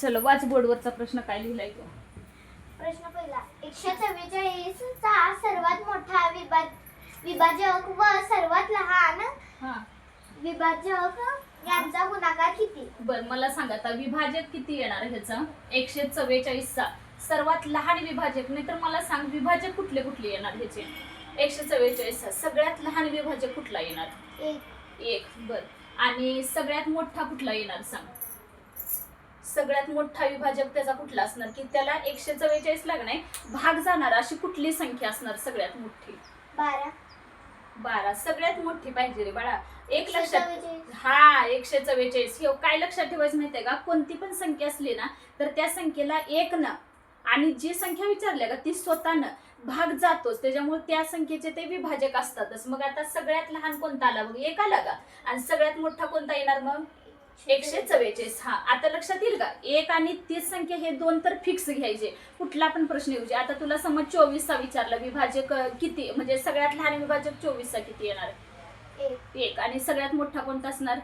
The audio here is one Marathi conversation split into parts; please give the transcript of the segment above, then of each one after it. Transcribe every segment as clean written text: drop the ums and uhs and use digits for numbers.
चलो वाच बोर्डवरचा प्रश्न काय लिहिलाय तो. प्रश्न पहिला 144 चा सर्वात मोठा विभाजक व सर्वात लहान हा विभाजक यांचा गुणाकार किती? बर मला सांगा आता विभाजक किती येणार ह्याचा 144 चा सर्वात लहान विभाजक. नाही तर मला सांग विभाजक कुठले कुठले येणार ह्याचे 144 चा सगळ्यात लहान विभाजक कुठला येणार? एक. बर आणि सगळ्यात मोठा कुठला येणार सांग? सगळ्यात मोठा विभाजक त्याचा कुठला असणार की त्याला 144 ला नाही भाग जाणार अशी कुठली संख्या असणार सगळ्यात मोठी? 12 सगळ्यात मोठी पाहिजे रे बाळा. एक लक्षात हा 144 हे काय लक्षात ठेवायचं माहितीये का कोणती पण संख्या असली ना तर त्या संख्येला एक न आणि जी संख्या विचारली का ती स्वतःनं भाग जातोच त्याच्यामुळे त्या संख्येचे ते विभाजक असतातच. मग आता सगळ्यात लहान कोणता आला बघ एक आला का आणि सगळ्यात मोठा कोणता येणार मग 144. हा आता लक्षात येईल का एक आणि 30 संख्या हे दोन तर फिक्स घ्यायचे कुठला पण प्रश्न येऊ आता तुला समज 24 चा विचारला विभाजक किती म्हणजे सगळ्यात लहान विभाजक 24 चा किती येणार? एक आणि सगळ्यात मोठा कोणता असणार?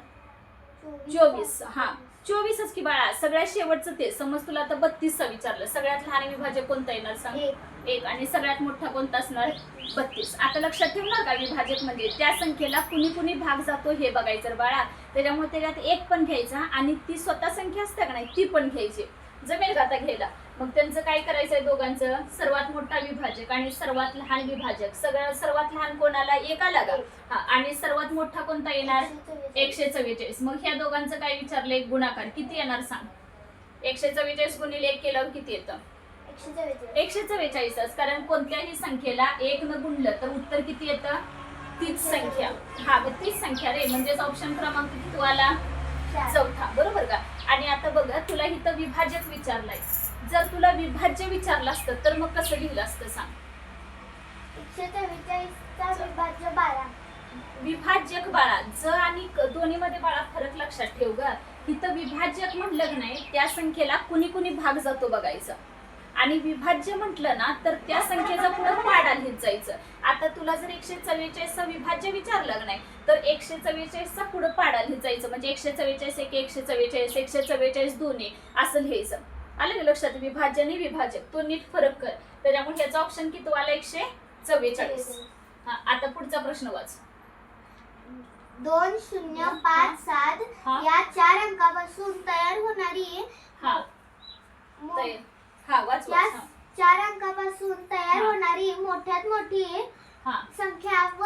24. हा 24च की बाळा सगळ्यात शेवटचं ते समज तुला आता 32 चा विचारलं सगळ्यात लहान विभाजक कोणता येणार सांग? एक आणि सगळ्यात मोठा कोणता असणार? 32. आता लक्षात ठेवणार का विभाजक म्हणजे त्या संख्येला कुणी कुणी भाग जातो हे बघायचं बाळा. त्याच्यामुळे त्याच्यात एक पण घ्यायचा आणि ती स्वतः संख्या असते का नाही ती पण घ्यायची. जमेल का आता घ्यायला? मग त्यांचं काय करायचंय दोघांचं सर्वात मोठा विभाजक आणि सर्वात लहान विभाजक सर्वात लहान कोणाला एक आला का हा आणि सर्वात मोठा कोणता येणार? 144. मग ह्या दोघांचं काय विचारलंय गुणाकार किती येणार सांग? 144 गुणिले 1 केल्यावर किती येतं? 144. कारण कोणत्याही संख्येला एक न गुणलं तर उत्तर किती येतं? तीच संख्या. हा तीच संख्या रे म्हणजेच ऑप्शन क्रमांक किती आला? चौथा. बरोबर का? आणि आता बघ तुला इथं विभाजक विचारलाय जर तुला विभाज्य विचारलं असतं तर मग कसं लिहिलं असतं सांग? 144 चा विभाज्य 12. विभाजक बाळा ज आणि दोन्ही मध्ये बाळा फरक लक्षात ठेव ग. इथं विभाजक म्हटलं नाही त्या संख्येला कुणी कुणी भाग जातो बघायचं आणि विभाज्य म्हटलं ना तर त्या संख्येचा पुढे पाडा लिहित जायचं. आता तुला जर 144 चा विभाज्य विचारलं नाही तर 144 चा पुढे पाडा लिहित जायचं म्हणजे 144 एक 144 144 दोन्ही असं लिहायचं. आलं का लक्षात? विभाज्य आणि विभाजक तो नीट फरक कर. त्याच्यामुळे ह्याचा ऑप्शन किती आला? 144. हा आता पुढचा प्रश्न वाच. 2057 या 4 अंकापासून तयार होणारी वाच या 4 अंकापासून तयार होणारी मोठ्यात मोठी संख्या व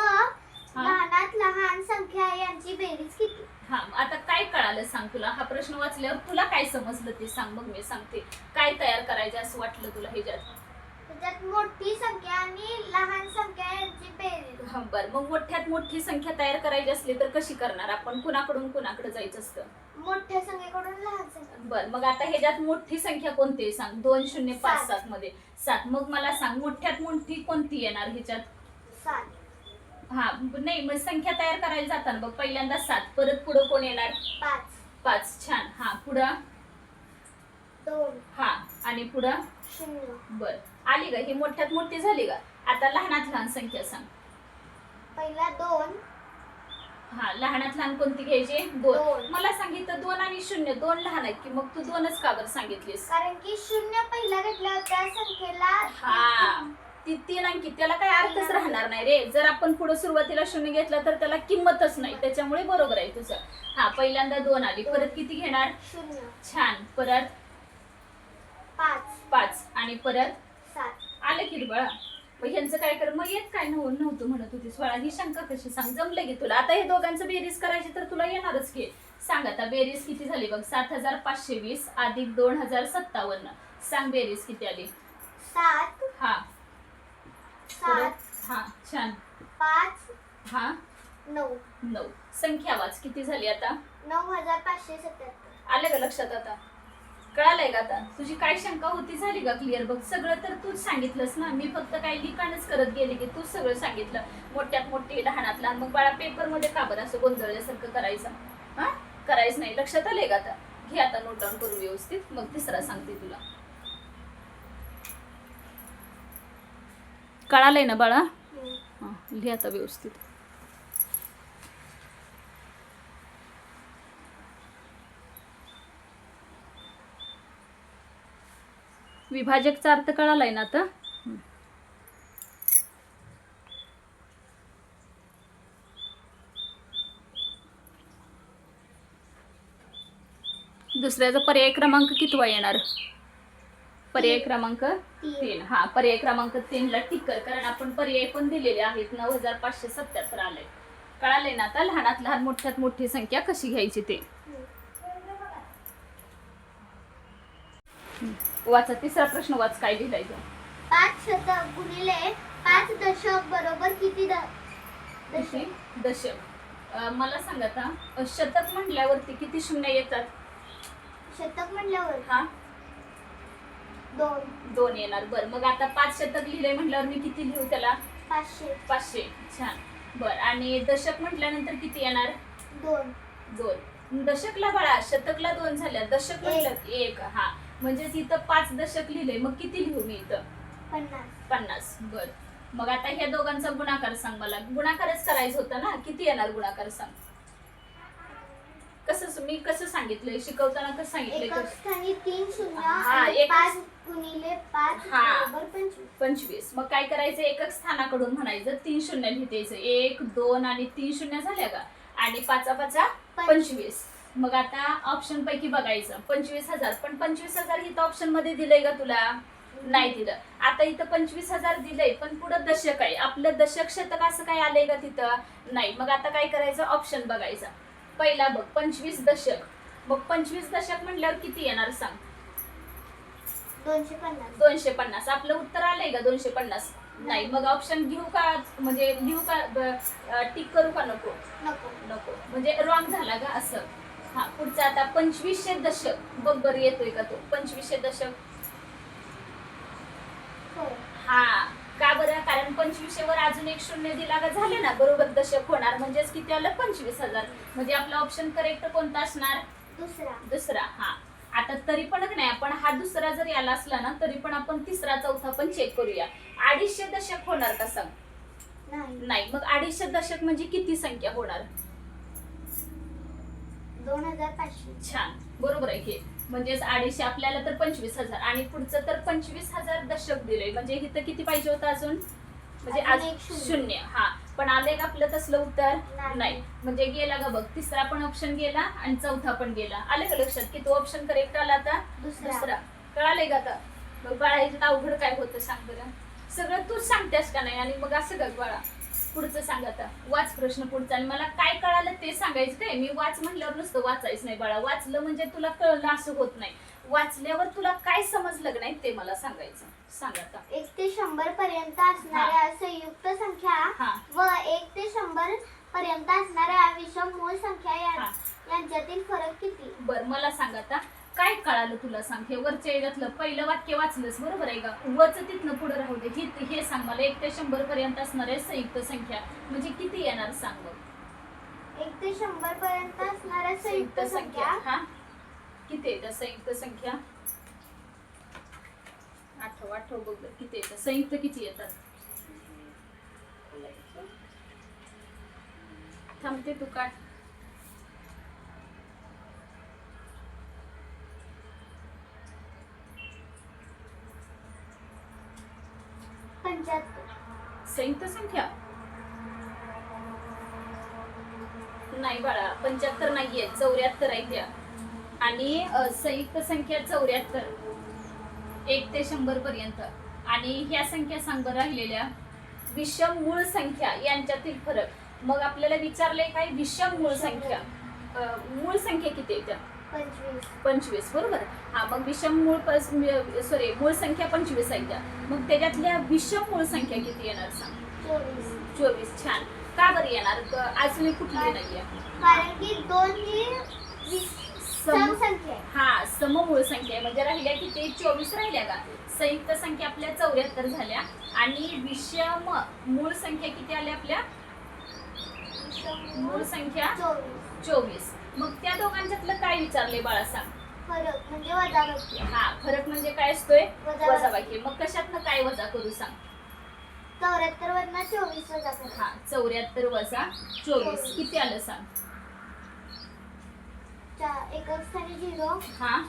लहानात लहान संख्या यांची बेरीज किती? हा आता काय कळालं सांग तुला? हा प्रश्न वाचल्यावर तुला काय समजलं ते सांग मग मी सांगते. काय तयार करायचं असं वाटलं तुला ह्याच्यात? त्याच्यात मोठी संख्या आणि लहान संख्या यांची बेरीज. हा बर मग मोठ्यात मोठी संख्या तयार करायची असली तर कशी करणार आपण? कुणाकडून कुणाकडे जायचं असतं? मोठ्या संख्येकडून लहान संख्या. बर मग आता ह्याच्यात मोठी संख्या कोणती सांग? 2057 मध्ये 7. मग मला सांग मोठ्यात मोठी कोणती येणार ह्याच्यात? 7. हा नाही मग संख्या तयार करायला जाताना बघ पहिल्यांदा 7 परत पुढे कोण येणार? 5. छान. हा पुढं 2. हा आणि पुढं 0. बर आली का? ही मोठ्यात मोठी झाली का? आता लहानात लहान संख्या सांग. पहिला 2. हा लहानात लहान कोणती घ्यायची? 2. मला सांगितलं 2 आणि 0 2 लहान आहेत की मग तू 2च का बरं सांगितलीस? कारण की 0 पहिला घेतल्यावर त्या संख्येला हा ती 3 अंकी त्याला काय अर्थच राहणार नाही रे. जर आपण पुढे सुरुवातीला 0 घेतला तर त्याला किंमतच नाही. त्याच्यामुळे बरोबर आहे तुझं. हा पहिल्यांदा 2 आली परत किती घेणार? 0. छान. परत 5 आणि परत 7. आलं की बाळा. मग ह्यांचं काय कर मग येत काय नव्हतं म्हणत होतीस बाळा ही शंका कशी सांग? जमलं की तुला? आता हे दोघांचं बेरीज करायची तर तुला येणारच की. सांग आता बेरीज किती झाली बघ? 7520 अधिक 2057. सांग बेरीज किती आली? 7. हा 7. हा छान. 5. हा 9. संख्या वाच किती झाली आता? 9577. आलं का लक्षात? आता कळालंय का? आता तुझी काय शंका होती झाली का क्लिअर? बघ सगळं तर तूच सांगितलंस ना. मी फक्त काही लिखाणच करत गेले की तूच सगळं सांगितलं मोठ्यात मोठी लहानात लहान. मग बाळा पेपर मध्ये का बरं असं गोंधळल्यासारखं करायचं? हा करायचं नाही. लक्षात आलंय का? आता घे आता नोट डाऊन करून व्यवस्थित मग तिसरा सांगते तुला. कळालंय ना बाळा? लिहा आता व्यवस्थित. विभाजकचा अर्थ कळालाय ना आता. दुसऱ्याचा पर्याय क्रमांक कितवा येणार? पर्याय क्रमांक 3. हा, पर्याय क्रमांक 3 ला टिक कर, कारण आपण पर्याय पण दिलेले आहेत. 9577 आले. कळाले ना आता लहानात लहान मोठ्यात मोठी संख्या कशी घ्यायची ते. वाचा तिसरा प्रश्न वाच, काय लिहिलाय तो. 5 शतक गुणिले 5 दशक बरोबर किती दशक? मला सांगा आता, शतक म्हटल्यावरती किती शून्य येतात? शतक म्हटल्यावर हा, 2 येणार. बर, मग आता 5 शतक लिहिले म्हटल्यावर मी किती लिहू त्याला? 500. छान. बर, आणि दशक म्हटल्यानंतर किती येणार? 2. दशकला बाळा, शतकला 2 झाल्या, दशक म्हटलं 1. हा, म्हणजे इथं 5 दशक लिहिले, मग किती लिहू मी इथं? 50. बर, मग आता ह्या दोघांचा गुणाकार सांग मला. गुणाकारच करायचं होतं ना, किती येणार गुणाकार सांग. कसं मी कसं सांगितलंय, शिकवताना कसं सांगितलंय? एकक स्थानी 3 शून्य हा, आणि 5 गुणिले 5 बरोबर 25. मग काय करायचं, एकक स्थानाकडून म्हणायचं 3 शून्य लिहायचं. 1, 2 आणि 3 शून्य झाल्या का, आणि 5 5 25. मग आता ऑप्शन पैकी बघायचं 25,000. पण 25,000 इथं ऑप्शन मध्ये दिलंय का तुला? नाही दिलं. आता इथं 25,000 दिलंय, पण पुढं दशक आहे. आपलं दशक शतक असं काय आलंय का तिथं? नाही. मग आता काय करायचं, ऑप्शन बघायचा. पहिला बघ 25 दशक. मग 25 दशक म्हटल्यावर किती येणार सांग? 250. आपलं उत्तर आलंय का 250? नाही. मग ऑप्शन घेऊ का, म्हणजे लिहू का, टिक करू का नको? नको, म्हणजे रॉंग झाला का असं. हा, पुढचा आता 2500 दशक. बघ बरं येतोय का तो 2500 दशक? हा, का बरं? कारण 2500 वर अजून एक शून्य दिला का झाले ना, बरोबर दशक होणार. म्हणजेच किती आलं? 25,000. म्हणजे आपला ऑप्शन करेक्ट कोणता असणार? दुसरा. हा, आता तरी पण नाही, आपण हा दुसरा जरी आला असला ना, तरी पण आपण तिसरा चौथा पण चेक करूया. 250 दशक होणार का सांग? नाही. मग 250 दशक म्हणजे किती संख्या होणार? 2500. छान, बरोबर आहे की. म्हणजेच 250 आपल्याला तर 25,000 आणि पुढचं तर 25,000 दशक दिले. म्हणजे इथं किती पाहिजे होतं अजून? म्हणजे अजून आज एक शून्य. हा, पण आले का आपलं तसलं उत्तर? नाही. म्हणजे गेला का बघ, तिसरा पण ऑप्शन गेला आणि चौथा पण गेला. आलं का लक्षात की तो ऑप्शन करेक्ट आला? आता दुसरा. कळालंय का आता? मग बाळा ह्याच्यात अवघड काय होतं सांग बरं. सगळं तूच सांगतेस का नाही, आणि मग असं का बाळा? पुढचं सांग आता, वाच प्रश्न पुढचा. आणि मला काय कळालं ते सांगायचं. काय मी वाच म्हटल्यावर नुसतं वाचायचं नाही बाळा. वाचलं म्हणजे तुला कळलं असं होत नाही. वाचल्यावर तुला काय समजलं नाही ते मला सांगायचं. सांग आता. 1 ते 100 पर्यंत असणाऱ्या संयुक्त संख्या व 1 ते 100 पर्यंत असणाऱ्या विषम मूळ संख्या यांच्यातील फरक किती? बर, मला सांग आता काय कळालं तुला. सांग. हे वरच्या याच्यातलं पहिलं वाक्य वाचलंस बरोबर आहे का? वरच तिथनं पुढे राहू दे. हे सांग मला, 1 ते 100 पर्यंत असणाऱ्या संयुक्त संख्या म्हणजे किती येणार सांग बघ. 1 ते 100 पर्यंत असणाऱ्या संयुक्त संख्या हा किती येतात? संयुक्त संख्या आठव बघ किती येतात. संयुक्त किती येतात? थांबते तू काढ. 75. संयुक्त संख्या नाही बाळा, 75 नाहीये, 74 आहे त्या. आणि संयुक्त संख्या 74, 1 ते 100 पर्यंत. आणि ह्या संख्या सांग बरं राहिलेल्या विषम मूळ संख्या यांच्यातील फरक. मग आपल्याला विचारलंय काय? विषम मूळ संख्या. मूळ संख्या किती आहे त्या? 25 बरोबर. हा, मग विषम मूळ मूळ संख्या 25 आहे त्या. मग त्याच्यातल्या विषम मूळ संख्या किती येणार सांग? 24. छान. का बरं येणार? अजून कुठली नाहीये? कारण की 2 ही सम संख्या आहे. हा, सममूळ संख्या आहे. म्हणजे राहिल्या किती? 24 राहिल्या का? संयुक्त संख्या आपल्या 74 झाल्या आणि विषम मूळ संख्या किती आल्या आपल्या? मूळ संख्या 24. मग त्या दोघांच्यातलं काय विचारले बाळा सांग? फरक म्हणजे वजाबाकी. हा, फरक म्हणजे काय असतोय? वजाबाकी. मग कशातनं काय वजा करू सांग? 74 वरनं 24 वजा करू. हा, 74 वजा 24 किती आलं सांग? एकक स्थानी 0. हा,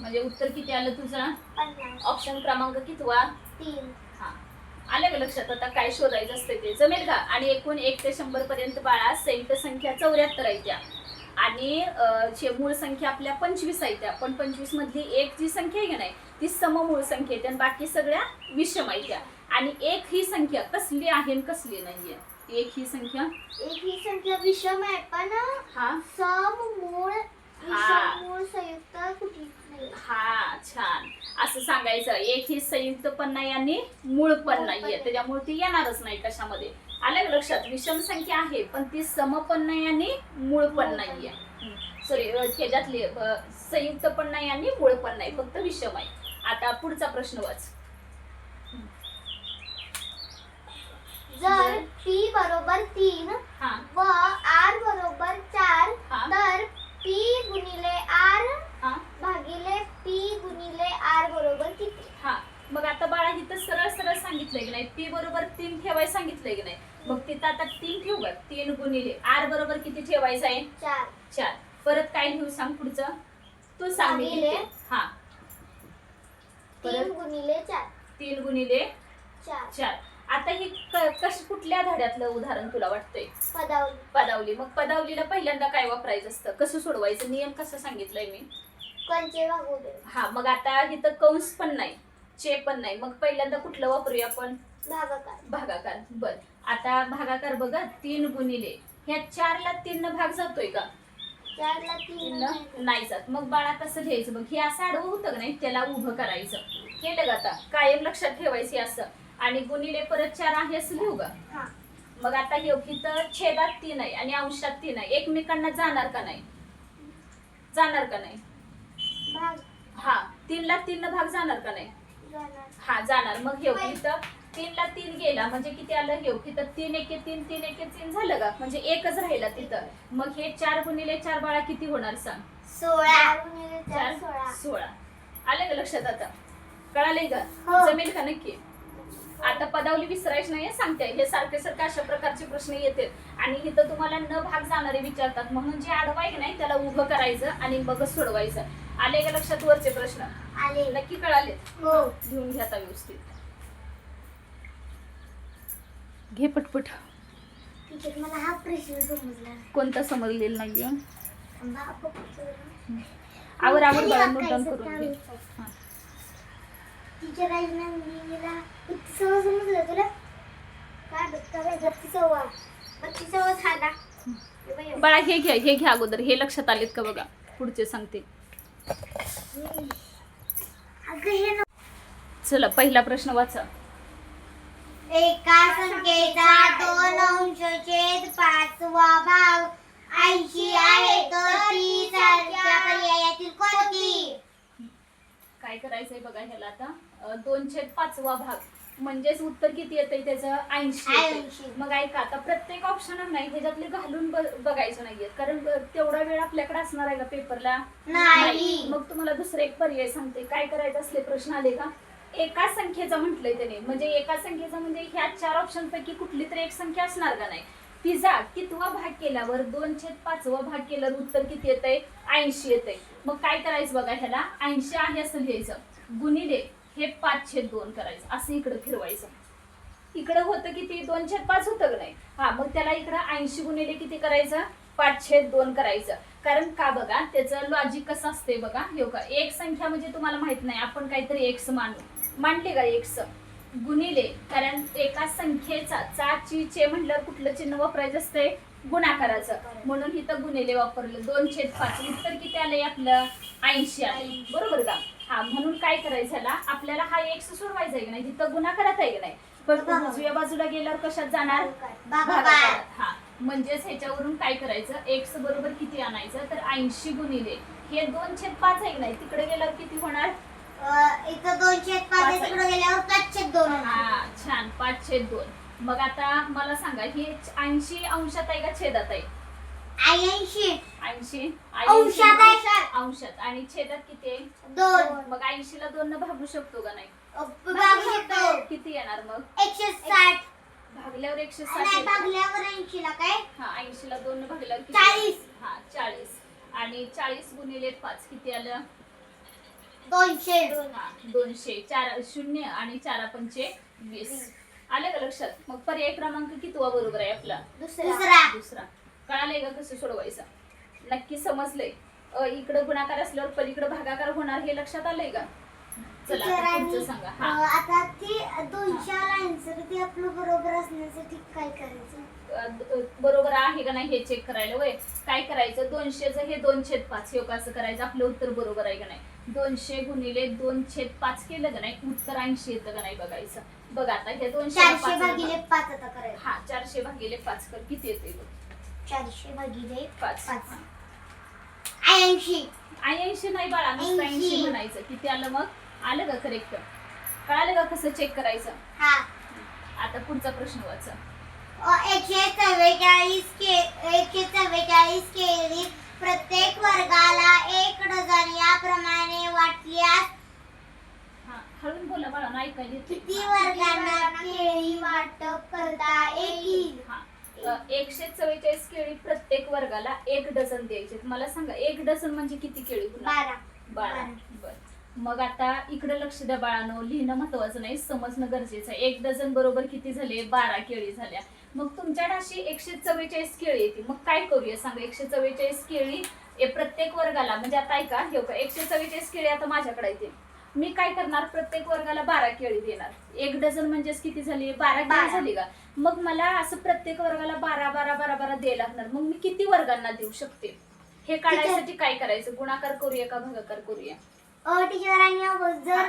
म्हणजे उत्तर किती आलं तुझं? 50. ऑप्शन क्रमांक कितवा? 3. हा, आलं का लक्षात? आता काय शोधायचं असतं ते जमेल का? आणि एकूण 1 ते 100 पर्यंत बाळा संयुक्त संख्या 74 आहे त्या, आणि मूळ संख्या आपल्या 25 आहे त्या, पण 25 मधली एक जी संख्या आहे की नाही ती सममूळ संख्या आहे आणि बाकी सगळ्या विषम आहे त्या. आणि एक ही संख्या कसली आहे आणि कसली नाहीये? एक ही संख्या विषम आहे, पण हा सम मूळ हा. विषम मूळ संयुक्त कुठलीच नाही. हा, छान. असं सांगायचं, एक ही संयुक्त पण नाही आणि मूळ पण नाहीये, त्याच्यामुळे ती येणारच नाही कशामध्ये. आलं का लक्षात? विषम संख्या आहे पण ती सम पण नाही आणि मूळ पण नाहीये. सॉरी, त्याच्यातली संयुक्त पण नाही आणि मूळ पण नाही, फक्त विषम आहे. आता पुढचा प्रश्न वाच. जर p बरोबर 3 हा व r बरोबर 4 हा. तर p गुणिले r हा भागिले p गुणिले r बरोबर किती? हा, मग आता बाळा इथं सरळ सरळ सांगितलंय की नाही, p बरोबर 3 ठेवायला सांगितलंय की नाही, मग तिथं आता 3 ठेवू का? 3 गुणिले r बरोबर किती ठेवायचं आहे? 4. 4. परत काय लिहू सांग पुढचं? तू सांग. मी भागिले. लिहिते. हा, 3 गुणिले 4. 3 गुणिले 4. 4. आता ही कुठल्या धड्यातलं उदाहरण तुला वाटतंय? पदावली. पदावली. मग पदावलीला पहिल्यांदा काय वापरायचं असतं? कसं सोडवायचं? नियम कसं सांगितलंय मी? कंचे भागोदे. हा, मग आता इथं कंस पण नाही, चे पण नाही, मग पहिल्यांदा कुठलं वापरूया आपण? भागाकार. भागाकार. बर, आता भागाकार बघा, 3 गुणिले ह्या 4 ला 3 न भाग जातोय का? 4 ला 3 तीन नाही जात. मग बाळा कसं घ्यायचं? बघ, हे असं आडवं होतं का नाही, त्याला उभं करायचं. केलं का? आता कायम लक्षात ठेवायचं असं. आणि गुणिले परत 4 आहे असं लिहू का? हा. मग आता हे इथं छेदात 3 आहे आणि अंशात 3 आहे, एकमेकांना जाणार का नाही? जाणार का नाही? भाग हा, 3 ला 3 न भाग जाणार का नाही? जाणार. हा, जाणार. मग हे इथं 3 ला 3 गेला म्हणजे किती आलं? हे इथं 3 एके 3 3 एके 3 झालं का? म्हणजे एकच राहिला तिथं. मग हे 4 गुणिले 4 बाळा किती होणार सांग? 16 गुणिले 4 4 16. 16. आलं का लक्षात? आता कळालंय का? हो. जमेल का नक्की? आता पदावली विसरायची नाही सांगते, हे सारखे सारखे अशा प्रकारचे प्रश्न येतात आणि इथं तुम्हाला न भाग जाणारे विचारतात, म्हणून जे आडवं आहे की नाही त्याला उभं करायचं आणि मगच सोडवायचं. आले का लक्षात वरचे प्रश्न? आले. नक्की कळाले? हो. घेऊन घ्या आता व्यवस्थित. घे पटपट. टीचर मला हा प्रश्न समजला नाही. कोणता समजलेला नाहीये? बा- आवर आवर खाली बाळा, वाकायचं नोट डाऊन करून घे. काम. हा. टीचर आई ना मला 32 समजलं तुला? काय 32 झाला. बाळा हे घ्या अगोदर. हे लक्षात आलेत का बघा, पुढचे सांगते. अगं हे ना. चला, पहिला प्रश्न वाचा. एका संख्येचा 2 अंश छेद 5वा भाग 80 आहे तर ती संख्या पर्यायातील कोणती? काय करायचंय बघा ह्याला आता? 2/5वा भाग म्हणजेच उत्तर किती येतंय त्याचं? 80 येतंय. 80. मग ऐका, आता प्रत्येक ऑप्शन नाही ह्याच्यातले घालून बघायचं नाहीये, कारण तेवढा वेळ आपल्याकडे असणार आहे का पेपरला? नाही. मग तुम्हाला दुसरा एक पर्याय सांगते. काय करायचं असले प्रश्न आले का, एका संख्येचा म्हटलंय त्याने, म्हणजे एका संख्येचा म्हणजे ह्या 4 ऑप्शन पैकी कुठली तरी एक संख्या असणार का नाही, तिचा कितवा भाग केल्यावर 2/5वा भाग केल्यावर उत्तर किती येतंय? 80 येतंय. मग काय करायचं बघा, ह्याला 80 आहे असं लिहायचं, गुणिले हे 5/2 करायचं, असं इकडं फिरवायचं. इकडं होतं किती? 2/5 होतं का नाही? हा, मग त्याला इकडं 80 गुणिले किती करायचं? 5/2 करायचं. कारण का बघा, त्याचं लॉजिक कसं असते बघा. हे का, एक संख्या म्हणजे तुम्हाला माहित नाही, आपण काहीतरी एक्स मांडले का एक्स गुणिले, कारण एका संख्येचा चे म्हटल्यावर कुठलं चिन्ह वापरायचं असतंय? गुणाकाराचं, म्हणून इथं गुणिले वापरलं. 2/5 उत्तर किती आलंय आपलं? 80 आले. बरोबर का? हा, म्हणून काय करायचं ह्याला, आपल्याला हा एक्स सोडवायचा आहे की नाही, तिथं गुणाकारात आहे की नाही, पण उजव्या बाजूला गेल्यावर कशात जाणार? भागाकारात. हा, म्हणजेच ह्याच्यावरून काय करायचं, एक्स बरोबर किती आणायचं, तर 80 गुणिले हे 2/5 आहे की नाही, तिकडे गेल्यावर किती होणार? इथं 2/5 तिकडे गेल्यावर 5/2. हा, छान, 5/2. मग आता मला सांगा, हे 80 अंशात आहे का छेदात आहे? 80 80 अंशात आहे. अंशात. आणि छेदात किती आहे? 2. मग 80 ला 2 न भागू शकतो का नाही? भागू शकतो. किती येणार मग? 160. भागल्यावर 160 नाही, येईल. भागल्यावर 80 ला काय? हा, 80 ला 2 न भागल्यावर किती? 40. हा, 40. आणि 40 गुणिले 5 किती आलं? 200 हा 200 4 शून्य आणि 4 पंचे 20 आले का लक्षात मग पर्याय क्रमांक कितवा बरोबर आहे आपला दुसरा कळालंय का कसं सोडवायचं नक्की समजलंय इकडं गुणाकार असल्यावर पलीकडे भागाकार होणार हे लक्षात आलंय का चला आता पुढचं सांगा हा आता ती 200 आन्सर ती आपलं बरोबर असण्यासाठी काय करायचं बरोबर आहे का नाही हे चेक करायला वय काय करायचं 200चं हे 2/5 हे कसं करायचं आपलं उत्तर बरोबर आहे का नाही 200 गुणिले 2/5 केलं का नाही उत्तर 80 येतं का नाही बघायचं बघ आता हे 400 भागिले 5 आता करायचं हा 400 भागिले 5 कर किती येते 400 भागिले 5 80 80 नाही बाळा नुसतं 80 म्हणायचं किती आलं मग आलं का करेक्ट कळालं का कसं चेक करायचं हा आता पुढचा प्रश्न वाचा 144 केळी प्रत्येक वर्गाला 1 डझन याप्रमाणे वाटल्यास हा हळून बोला बाळा नाही ऐकायला येते किती वर्गांना केळी वाटप करता येईल हा 144 केळी प्रत्येक वर्गाला 1 डझन द्यायचे मला सांगा 1 डझन म्हणजे किती केळी होणार 12 बर मग आता इकडे लक्ष द्या बाळांनो लिहिणं महत्वाचं नाही समजणं गरजेचं आहे 1 डझन बरोबर किती झाले 12 केळी झाल्या मग तुमच्याकडे अशी 144 केळी येते मग काय करूया सांगा 144 केळी प्रत्येक वर्गाला म्हणजे आता ऐका हे का 144 केळी आता माझ्याकडे येते मी काय करणार प्रत्येक वर्गाला 12 केळी देणार 1 डझन म्हणजेच किती झाली 12 केळी झाली का मग मला असं प्रत्येक वर्गाला 12 12 12 12 द्यायला लागणार मग मी किती वर्गांना देऊ शकते हे काढायसाठी काय करायचं गुणाकार करूया का भागाकार करूया टीचर आणि जर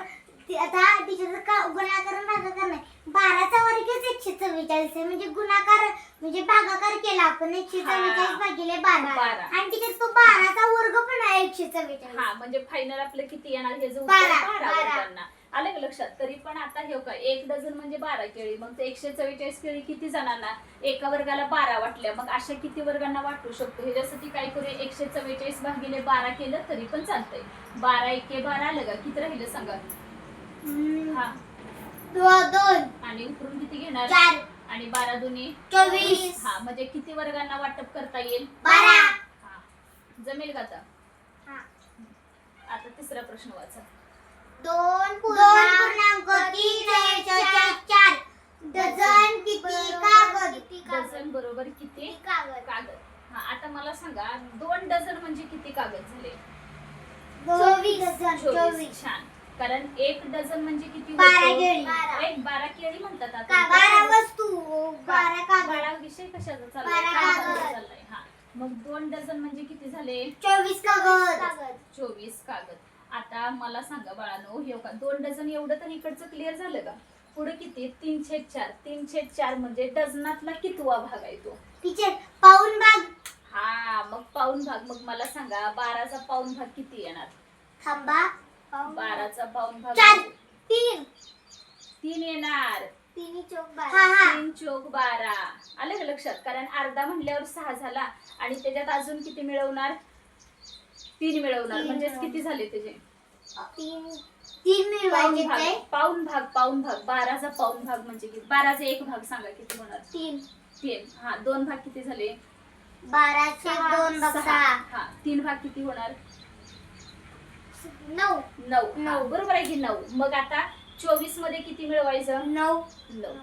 आता टीचर का गुणाकार भागाकार नाही 12चा वर्गच 144 आहे म्हणजे गुणाकार म्हणजे भागाकार केला आपण 144 भागिले 12 आणि टीचर तो 12चा वर्ग पण आहे 144 हा म्हणजे फायनल आपलं किती येणार हे जो 12 वर्गांना आलं का लक्षात तरी पण आता हे का 1 डझन म्हणजे 12 केळी मग ते 144 केळी किती जणांना एका वर्गाला 12 वाटल्या मग अशा किती वर्गांना वाटू शकतो ह्याच्यासाठी काय करूया 144 भागिले 12 केलं तरी पण चालतंय 12 एके 12 आलं का किती राहिलं सांगा हा 2 आणि उतरून किती घेणार 4 आणि 12 दुनी 24 हा म्हणजे किती वर्गांना वाटप करता येईल 12 हा जमेल का आता हा आता तिसरा प्रश्न वाचा 2.3 डझन किती कागद डझन बरोबर किती कागद हा आता मला सांगा 2 डझन म्हणजे किती कागद झाले 24 छान कारण 1 डझन म्हणजे किती 12 केळी म्हणतात आता 12 वस्तू 12 कागद 12 विषय कशाचा चाललाय हा मग 2 डझन म्हणजे किती झाले 24 कागद 24 कागद आता मला सांगा बाळांनो हे का 2 डझन एवढं तर इकडचं क्लिअर झालं का पुढे किती 3/4 3/4 म्हणजे डझनातला कितवा भाग आहे तो टीचर पाऊण भाग हा मग पाऊण भाग मग मला सांगा 12चा पाऊण भाग किती येणार थांबा 12चा पाऊण भाग 3 येणार 3 चौक 12 3 चौक 12 आलं का लक्षात कारण अर्धा म्हणल्यावर 6 झाला आणि त्याच्यात अजून किती मिळवणार 3 मिळवणार म्हणजेच किती झाले त्याचे 3 मिळवायचे पाऊण भाग 12चा पाऊण भाग म्हणजे किती 12चा एक भाग सांगा किती होणार 3 हा 2 भाग किती झाले 12चे 2 भाग 6 हा 3 भाग किती होणार 9 बरोबर आहे की 9 मग आता 24 मध्ये किती मिळवायचं 9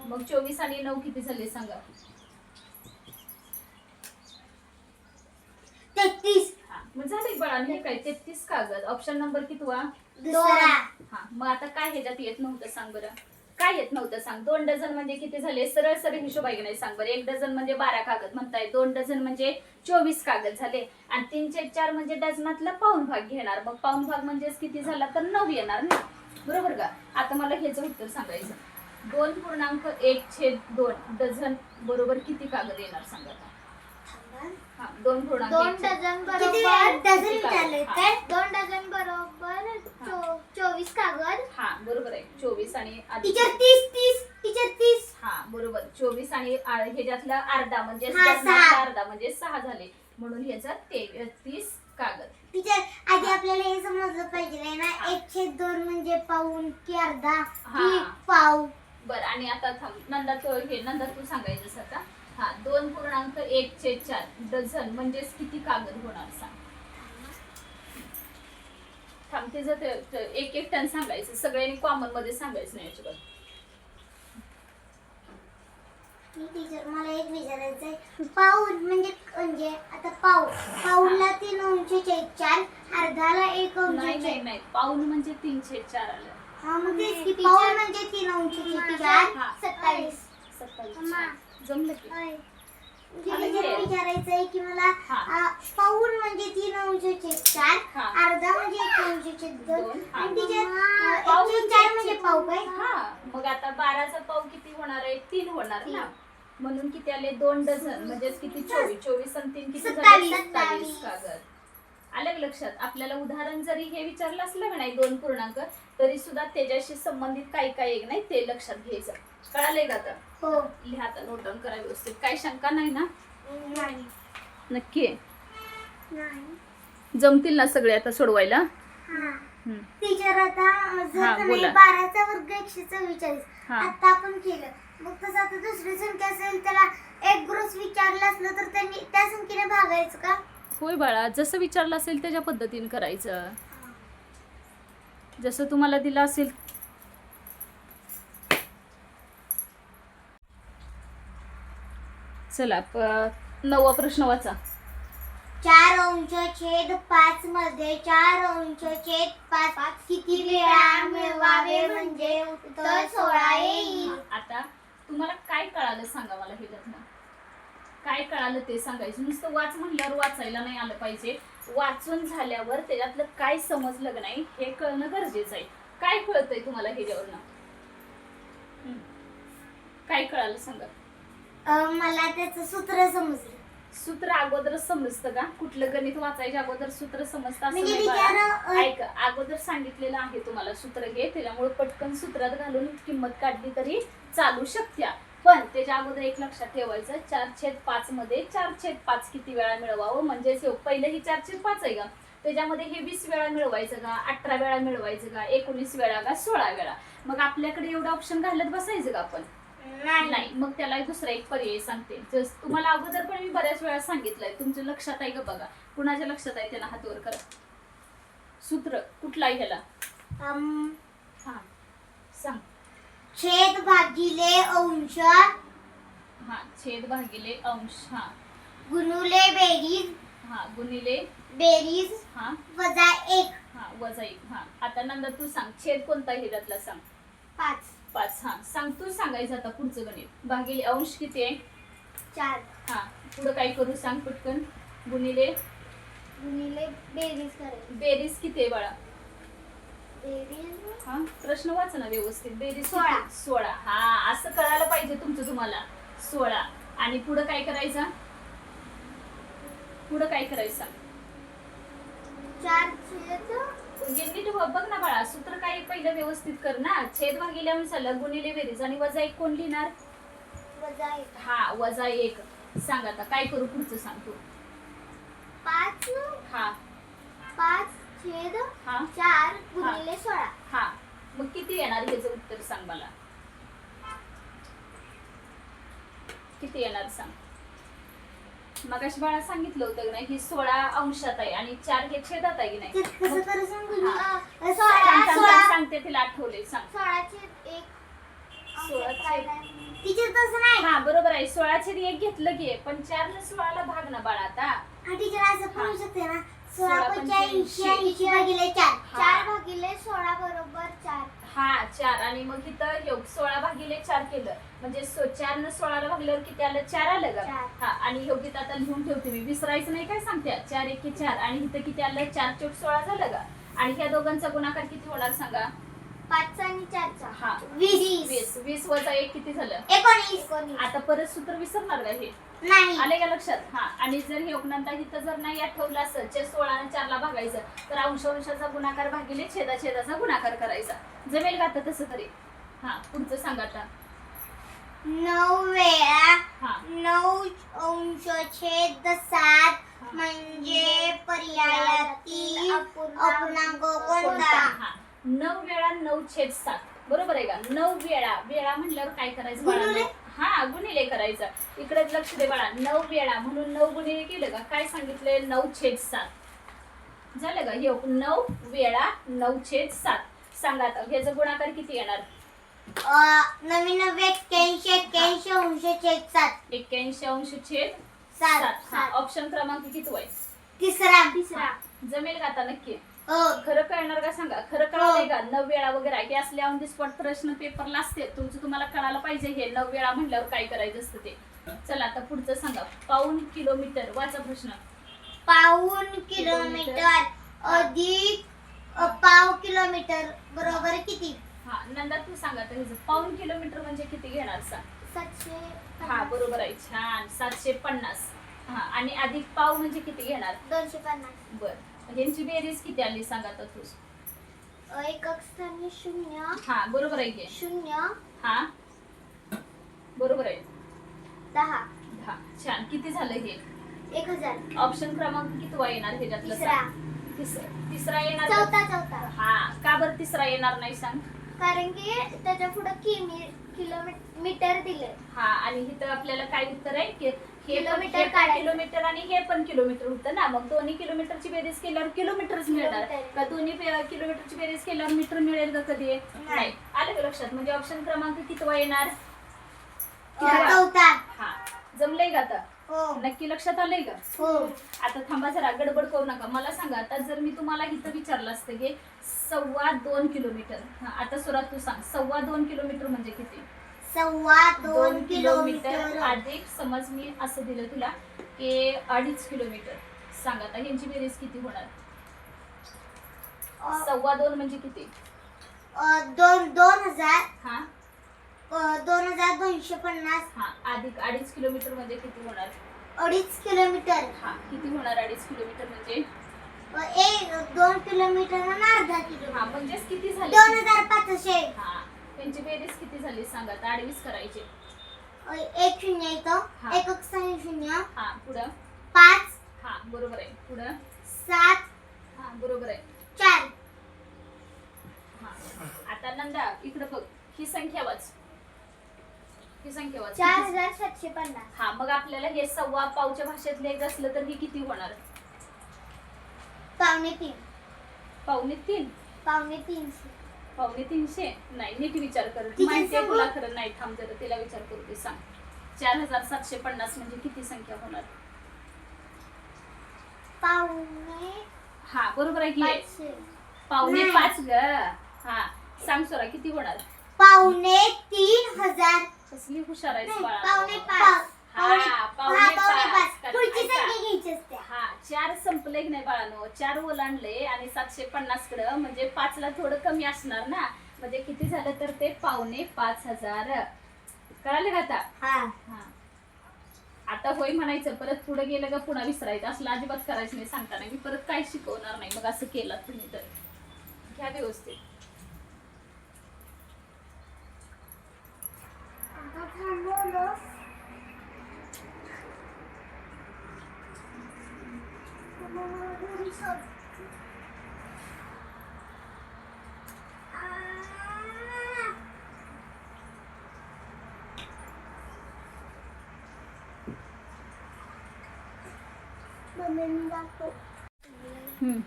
मग 24 आणि 9 किती झाले सांगा 33 हा मग झाले बाळा हे काय 33 कागद ऑप्शन नंबर कितवा दुसरा हा मग आता काय ह्याच्यात येत नव्हतं सांग बरं काय येत नव्हतं सांग 2 डझन म्हणजे किती झाले सरळ सरळ हिशोब आहे की नाही सांग बरं 1 डझन म्हणजे 12 कागद म्हणताय 2 डझन म्हणजे 24 कागद झाले आणि 3/4 म्हणजे डझनातला पाऊण भाग घेणार मग पाऊण भाग म्हणजे किती झाला तर 9 येणार ना बरोबर का आता मला ह्याचं उत्तर सांगायचं 2.1/2 डझन बरोबर किती कागद येणार सांगा हा 2 डझन बरोबर 24 कागद हा बरोबर आहे 24 आणि टीचर 30 हा बरोबर 24 आणि ह्याच्यातलं अर्धा म्हणजे अर्धा म्हणजे 6 झाले म्हणून ह्याचं 30 कागद टीचर आधी आपल्याला हे समजलं पाहिजे ना 1/2 म्हणजे पाऊण की अर्धा की पाव बर आणि आता थांब नंदा तू सांगायचं आता हा 2.1/4 डझन म्हणजे किती कागद होणार सांग थांब तिचं एक एक टन सांगायचं, सगळ्यांनी कॉमन मध्ये सांगायचं नाही अजिबात. टीचर मला एक विचारायचंय, पाऊल म्हणजे आता पाऊलला 3 अंशाचे आहेत 4, अर्धाला 1 अंशाचे. नाही नाही, पाऊल म्हणजे 3/4 आलं. हा मग तेच की पाऊल म्हणजे 3 अंशाचे 4, हा. 27. 27 जमलं की. टीचर विचारायचंय की मला हा. पाऊल म्हणजे 3 अंशाचे 4, हा. अर्धा म्हणजे 1 अंशाचे 2, हा. आणि टीचर पाऊल 1/4 म्हणजे पाव काय? हा, मग आता 12चा पाव किती होणार आहे? 3 होणार ना. म्हणून किती आले? 2 डझन म्हणजे किती? 24 आणि 3 किती झाले? 27 कागद. आलं का लक्षात? आपल्याला उदाहरण जरी हे विचारलं असलं का नाही 2 पूर्णांक, तरी सुद्धा त्याच्याशी संबंधित काही काही एक नाही ते लक्षात घ्यायचं. कळालंय का आता? हो. लिहा आता, नोट डाऊन करा व्यवस्थित. काही शंका नाही ना? नाही. नक्की नाही. जमतील ना सगळे आता सोडवायला? हा. हम्म. टीचर आता जर हा, का नाही बोला. 12चा वर्ग 144 हा. आता आपण केलं, मग तसं आता दुसरी संख्या असेल त्याला एक ग्रुप विचारलं असलं तर त्यांनी त्या संख्येने भागायचं का? होय बाळा, जसं विचारलं असेल त्याच्या पद्धतीने करायचं. जसं तुम्हाला दिलं असेल. चला 9वा प्रश्न वाचा. 4 अंश छेद 5 मध्ये 4 अंश छेद 5 किती वेळा मिळवावे म्हणजे उत्तर 16 येईल? आता तुम्हाला काय कळालं सांगा मला हे त्यातलं. काय कळालं ते सांगायचं. नुसतं वाच म्हणल्यावर वाचायला नाही आलं पाहिजे. वाचून झाल्यावर त्याच्यातलं काय समजलं का नाही हे कळणं गरजेचं आहे. काय कळतंय तुम्हाला ह्याच्यावरनं? काय कळालं सांगा. मला त्याचं सूत्र समजलं. सूत्र अगोदर समजतं का? कुठलं गणित वाचायच्या अगोदर सूत्र समजतं असं म्हणजे नाही बाळा. विचार ऐक, अगोदर सांगितलेलं आहे तुम्हाला सूत्र हे, त्याच्यामुळे पटकन सूत्रात घालून किंमत काढली तरी चालू शकत्या. पण त्याच्या अगोदर एक लक्षात ठेवायचं, 4/5 मध्ये 4/5 किती वेळा मिळवावं. म्हणजे पहिलं ही 4/5 आहे का, त्याच्यामध्ये हे 20 वेळा मिळवायचं का, 18 वेळा मिळवायचं का, 19 वेळा का, 16 वेळा. मग आपल्याकडे एवढं ऑप्शन घालत बसायचं का आपण? नाही. मग त्याला दुसरा एक पर्याय सांगते. तुम्हाला अगोदर पण मी बऱ्याच वेळा सांगितलंय, तुमच्या लक्षात आहे का बघा. कुणाच्या लक्षात आहे त्यांना हात वर करा. सूत्र कुठला आहे ह्याला? हा सांग. छेद भागिले अंश, हा छेद भागिले अंश, हा गुणुले बेरीज, हा गुणिले बेरीज, हा वजा 1, हा वजा 1. हा आता नंतर तू सांग छेद कोणता आहे त्यातला सांग. 5. 5. हा सांग, तू सांगायचं आता पुढचं गणित. भागिले अंश किती आहे? 4. हा पुढं काय करू सांग पटकन. गुणिले गुणिले बेरीज करायची. बेरीज किती आहे बाळा? बेरीज हा प्रश्न वाचा ना व्यवस्थित. बेरीज 16. 16. हा असं कळायला पाहिजे तुमचं तुम्हाला. 16. आणि पुढं काय करायचं? पुढं काय करायचं? 4 छेद नीट बघ ना बाळा, सूत्र काय पहिलं व्यवस्थित कर ना. छेद भागिले अंश झालं, गुणिले बेरीज आणि वजा 1 कोण लिहिणार? वजा 1. हा वजा 1. सांग आता काय करू पुढचं सांग तू. 5 हा 5 छेद हा 4 गुणिले 16. हा मग किती येणार ह्याचं उत्तर सांग मला. किती येणार सांग. मगाशी बाळा सांगितलं होतं नाही की 16 अंशात आहे आणि 4 हे छेदात आहे की नाही. कसं करू सांगू? हा. 16 सांगते तिला आठवले सांग. 16 छेद 1. 16 छेद टीचर तसं नाही. हा बरोबर आहे. 16 छेद 1 घेतलं की, पण 4 ने 16 ला भाग ना बाळा आता. हा टीचर असं करू शकते ना. 16 16 85 80 भागिले 4. 4 भागिले 16 बरोबर 4. हा 4 आणि मग इथं योग 16 भागिले 4 केलं म्हणजे 4 ने 16 ला भागल्यावर किती आलं? 4 आलं का? 4. हा आणि योग्यता आता लिहून ठेवते मी, विसरायचं नाही. काय सांगते? 4 1 4 आणि इथं किती आलं? 4 चौक 16 झालं का? आणि ह्या दोघांचा गुणाकार किती होणार सांगा. 5 आणि 4 हा 20. 20 वजा 1 किती झालं? 19. आता परत सूत्र विसरणार का हे? नाही. आले का लक्षात? हा आणि जर हे नंतर इथं जर नाही आठवलं असेल 16 आणि 4 ला भागायचं तर अंशाचा गुणाकार भागिले छेदाचा गुणाकार करायचा. जमेल का आता तसं तरी? हा पुढचं सांगा आता. 9 वेळा हा 9 अंश छेद 7 म्हणजे पर्यायातील अपूर्णांक कोणता? हा 9 वेळा 9/7 बरोबर आहे का? 9 वेळा. वेळा म्हणल्यावर काय करायचं गुणिले? बाळा? हा गुणिले करायचं. इकडे लक्ष दे बाळा. 9 वेळा म्हणून 9 गुणिले केलं का? काय सांगितलंय? 9/7. झालं का? हे 9 वेळा 9/7. सांगा आता ह्याचा गुणाकार किती येणार? 99 81 81 107 81/7. हा, ऑप्शन क्रमांक किती आहे? तिसरा जमेल का आता नक्की? हो खरं कळणार का सांगा? खरं कळालंय का? 9 वेळा वगैरे हे असले ऑन दी स्पॉट प्रश्न पेपरला असते तुमचं, तुम्हाला कळायला पाहिजे हे 9 वेळा म्हणल्यावर काय करायचं असतं ते. चला आता पुढचं सांगा. पाऊण किलोमीटर वाचा प्रश्न. पाऊण किलोमीटर अधिक पाव किलोमीटर बरोबर किती? हा, नंदा तू सांगा तर ह्याचं पाऊण किलोमीटर म्हणजे किती घेणार सांग? 750 हा, बरोबर आहे. छान. 750. हा, आणि अधिक पाव म्हणजे किती घेणार? 250 बर, यांची बेरीज किती आली सांगा तर तू? एकक स्थानी 0 हा, बरोबर आहे की. 0 हा, बरोबर आहे. 10 10. छान. किती झालं हे? 1000 ऑप्शन क्रमांक किती येणार ह्याच्यातलं तिसरा सांग? तिसरा येणार का? चौथा हा, का बरं तिसरा येणार नाही सांग? कारण की त्याच्या पुढे किलोमीटर दिले. हा, आणि इथं आपल्याला काय उत्तर आहे की हे किलोमीटर पण किलोमीटर आणि हे पण किलोमीटर होतं ना, मग दोन्ही किलोमीटरची बेरीज केल्यावर किलोमीटरच मिळणार किलोमीटर. का? दोन्ही किलोमीटरची बेरीज केल्यावर मीटर मिळेल का कधी? नाही. आलं का लक्षात? म्हणजे ऑप्शन क्रमांक कितवा येणार? चौथा हा, जमलंय का आता? हो नक्की लक्षात आलंय का? हो आता थांबा जरा, गडबड करू नका. मला सांगा आता, जर मी तुम्हाला इथं विचारलं असतं की 2.25 किलोमीटर, हा, आता सुरुवात तू सांग. 2.25 किलोमीटर म्हणजे किती? 2.25 किलोमीटर अधिक समज मी असं दिलं तुला की 2.5 किलोमीटर. सांग आता ह्यांची बेरीज किती होणार? 2.25 म्हणजे किती? 2000 हा 2250 हा, अधिक 2.5 किलोमीटर म्हणजे किती होणार? 2.5 किलोमीटर हा, किती होणार 2.5 किलोमीटर म्हणजे? 2 किलोमीटर आणि अर्धा किलोमीटर हा, म्हणजेच किती झाले? 2500. हा, त्यांची बेरीज किती झाली सांगा आता? 28 करायचे. 1 0 येतो हा. एकक स्थानी 0 हा, पुढं 5 हा, बरोबर आहे. पुढं 7 हा, बरोबर आहे. 4 हा, आता नंदा इकडे बघ, ही संख्या वाच. ही संख्या वाच. 4750. हा, मग आपल्याला हे 2.25 भाषेत लिहायचं असलं तर ही किती होणार? 2.25 2.25 350. 350 नाही, नीट विचार कर. तिची माहिती आहे सांगू? तुला खरं? नाही, थांब जरा, तिला विचार करू दे. सांग 4750 म्हणजे किती संख्या होणार? पावणे हा, बरोबर आहे की. 500. 2.25 ग. हा, सांग सोरा किती होणार? 3500. कसली हुशार आहेस बाळा. 5.5 हा, 5.5. पुढची ऐका. संख्या घ्यायची असते. हा, 4 संपले की नाही बाळानो? 4 ओलांडले आणि 750 कडं म्हणजे 5 ला थोडं कमी असणार ना, म्हणजे किती झालं तर ते 5,500. कळालं का आता? हा हा, आता होय म्हणायचं, परत पुढे गेलं का पुन्हा विसरायचं. असलं अजिबात करायचं नाही सांगताना. मी परत काय शिकवणार नाही मग असं केलं तुम्ही तर. घ्या व्यवस्थित. हम्म.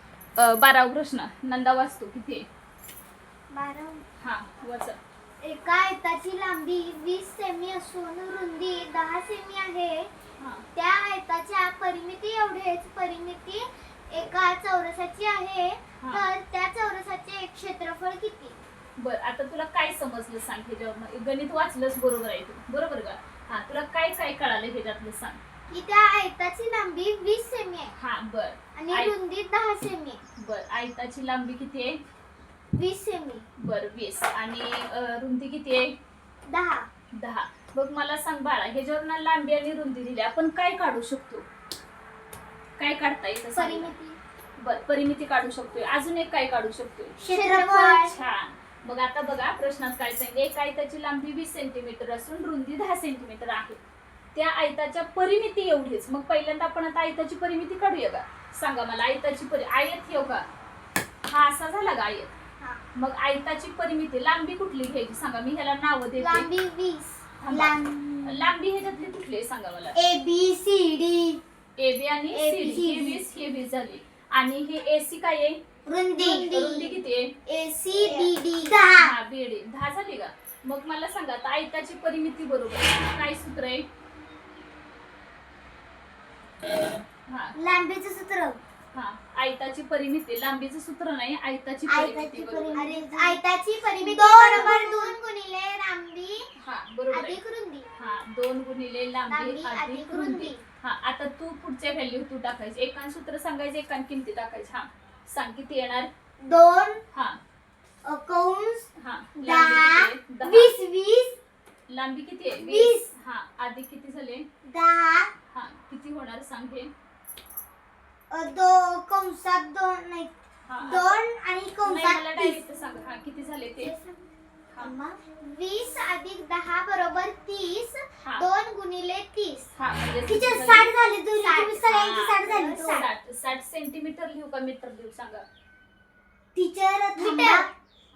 12वा प्रश्न. नंदा वाचतो किती आहे? 12. हा, वाचा. एका आयताची लांबी 20 सेमी असून रुंदी 10 सेमी आहे. हा, त्या आयताच्या परिमिती एवढेच परिमिती एका चौरसाची आहे. हा. तर त्या चौरसाचे क्षेत्रफळ किती? बर, आता तुला काय समजलं सांग ह्याच्यावर? गणित वाचलंच बरोबर आहे तू, बरोबर का? हा, तुला काय काय कळालं ह्याच्यातलं सांग. की त्या आयताची लांबी 20 सेमी आहे हा, बर. आणि रुंदी 10 सेमी आहे. बर, आयताची लांबी किती आहे? 20 सेमी. बर, 20. आणि रुंदी किती आहे? 10. बघ मला सांग बाळा, ह्याच्यावर ना लांबी आणि रुंदी दिली, आपण काय काढू शकतो? काय काढता येतं सांग? परिमिती. बर, परिमिती काढू शकतोय. अजून एक काय काढू शकतोय? क्षेत्रफळ. छान. मग आता बघा प्रश्नात काय सांगितलं. एक आयताची लांबी 20 सेंटीमीटर असून रुंदी 10 सेंटीमीटर आहे. त्या आयताच्या परिमिती एवढीच. मग पहिल्यांदा आपण आता आयताची परिमिती काढूया का? सांगा मला आयताची आयत येऊ का? हा असा झाला का आयत? हा. मग आयताची परिमिती लांबी कुठली घ्यायची सांगा? मी ह्याला नाव देते. लांबी 20. लांबी ह्याच्यातली कुठली आहे सांगा मला? ABCD. AB आणि AB, CD. हे 20 झाली. आणि हे एसी काय आहे? रुंदी रुंदी किती आहे? AC BD 10. हा बेडी 10 झाली का? मग मला सांगा आता आयताची परिमिती बरोबर काय सूत्र आहे? हा लांबीचं सूत्र हा आयताची परिमिती, लांबीचं सूत्र नाही, आयताची परिमिती बरोबर. आयताची परिमिती बरोबर 2 गुणिले लांबी हा बरोबर आहे. अधिक रुंदी. हा 2 गुणिले लांबी लांबी अधिक अधिक रुंदी. रुंदी. हा आता तू पुढच्या व्हॅल्यू तू टाकायची, एकान सूत्र सांगायचं, एकान किमती टाकायची. हा सांग किती येणार? 2 हा कंस हा 10 10. 20 20 लांबी किती आहे? 20. हा अधिक किती झाले? 10 हा किती होणार सांग हे? कंसात 2 नाही हा 2 आणि नाही, कंसात मला 30. डायरेक्ट सांग हा किती झाले ते? हा 20 अधिक 10 बरोबर 30. हा. 2 गुणिले 30. हा म्हणजे टीचर किती 60 झाले. तुम्ही 60. सगळ्यांची 60 हा, झाली. 60 सेंटीमीटर लिहू का मीटर लिहू सांगा? Teacher meter.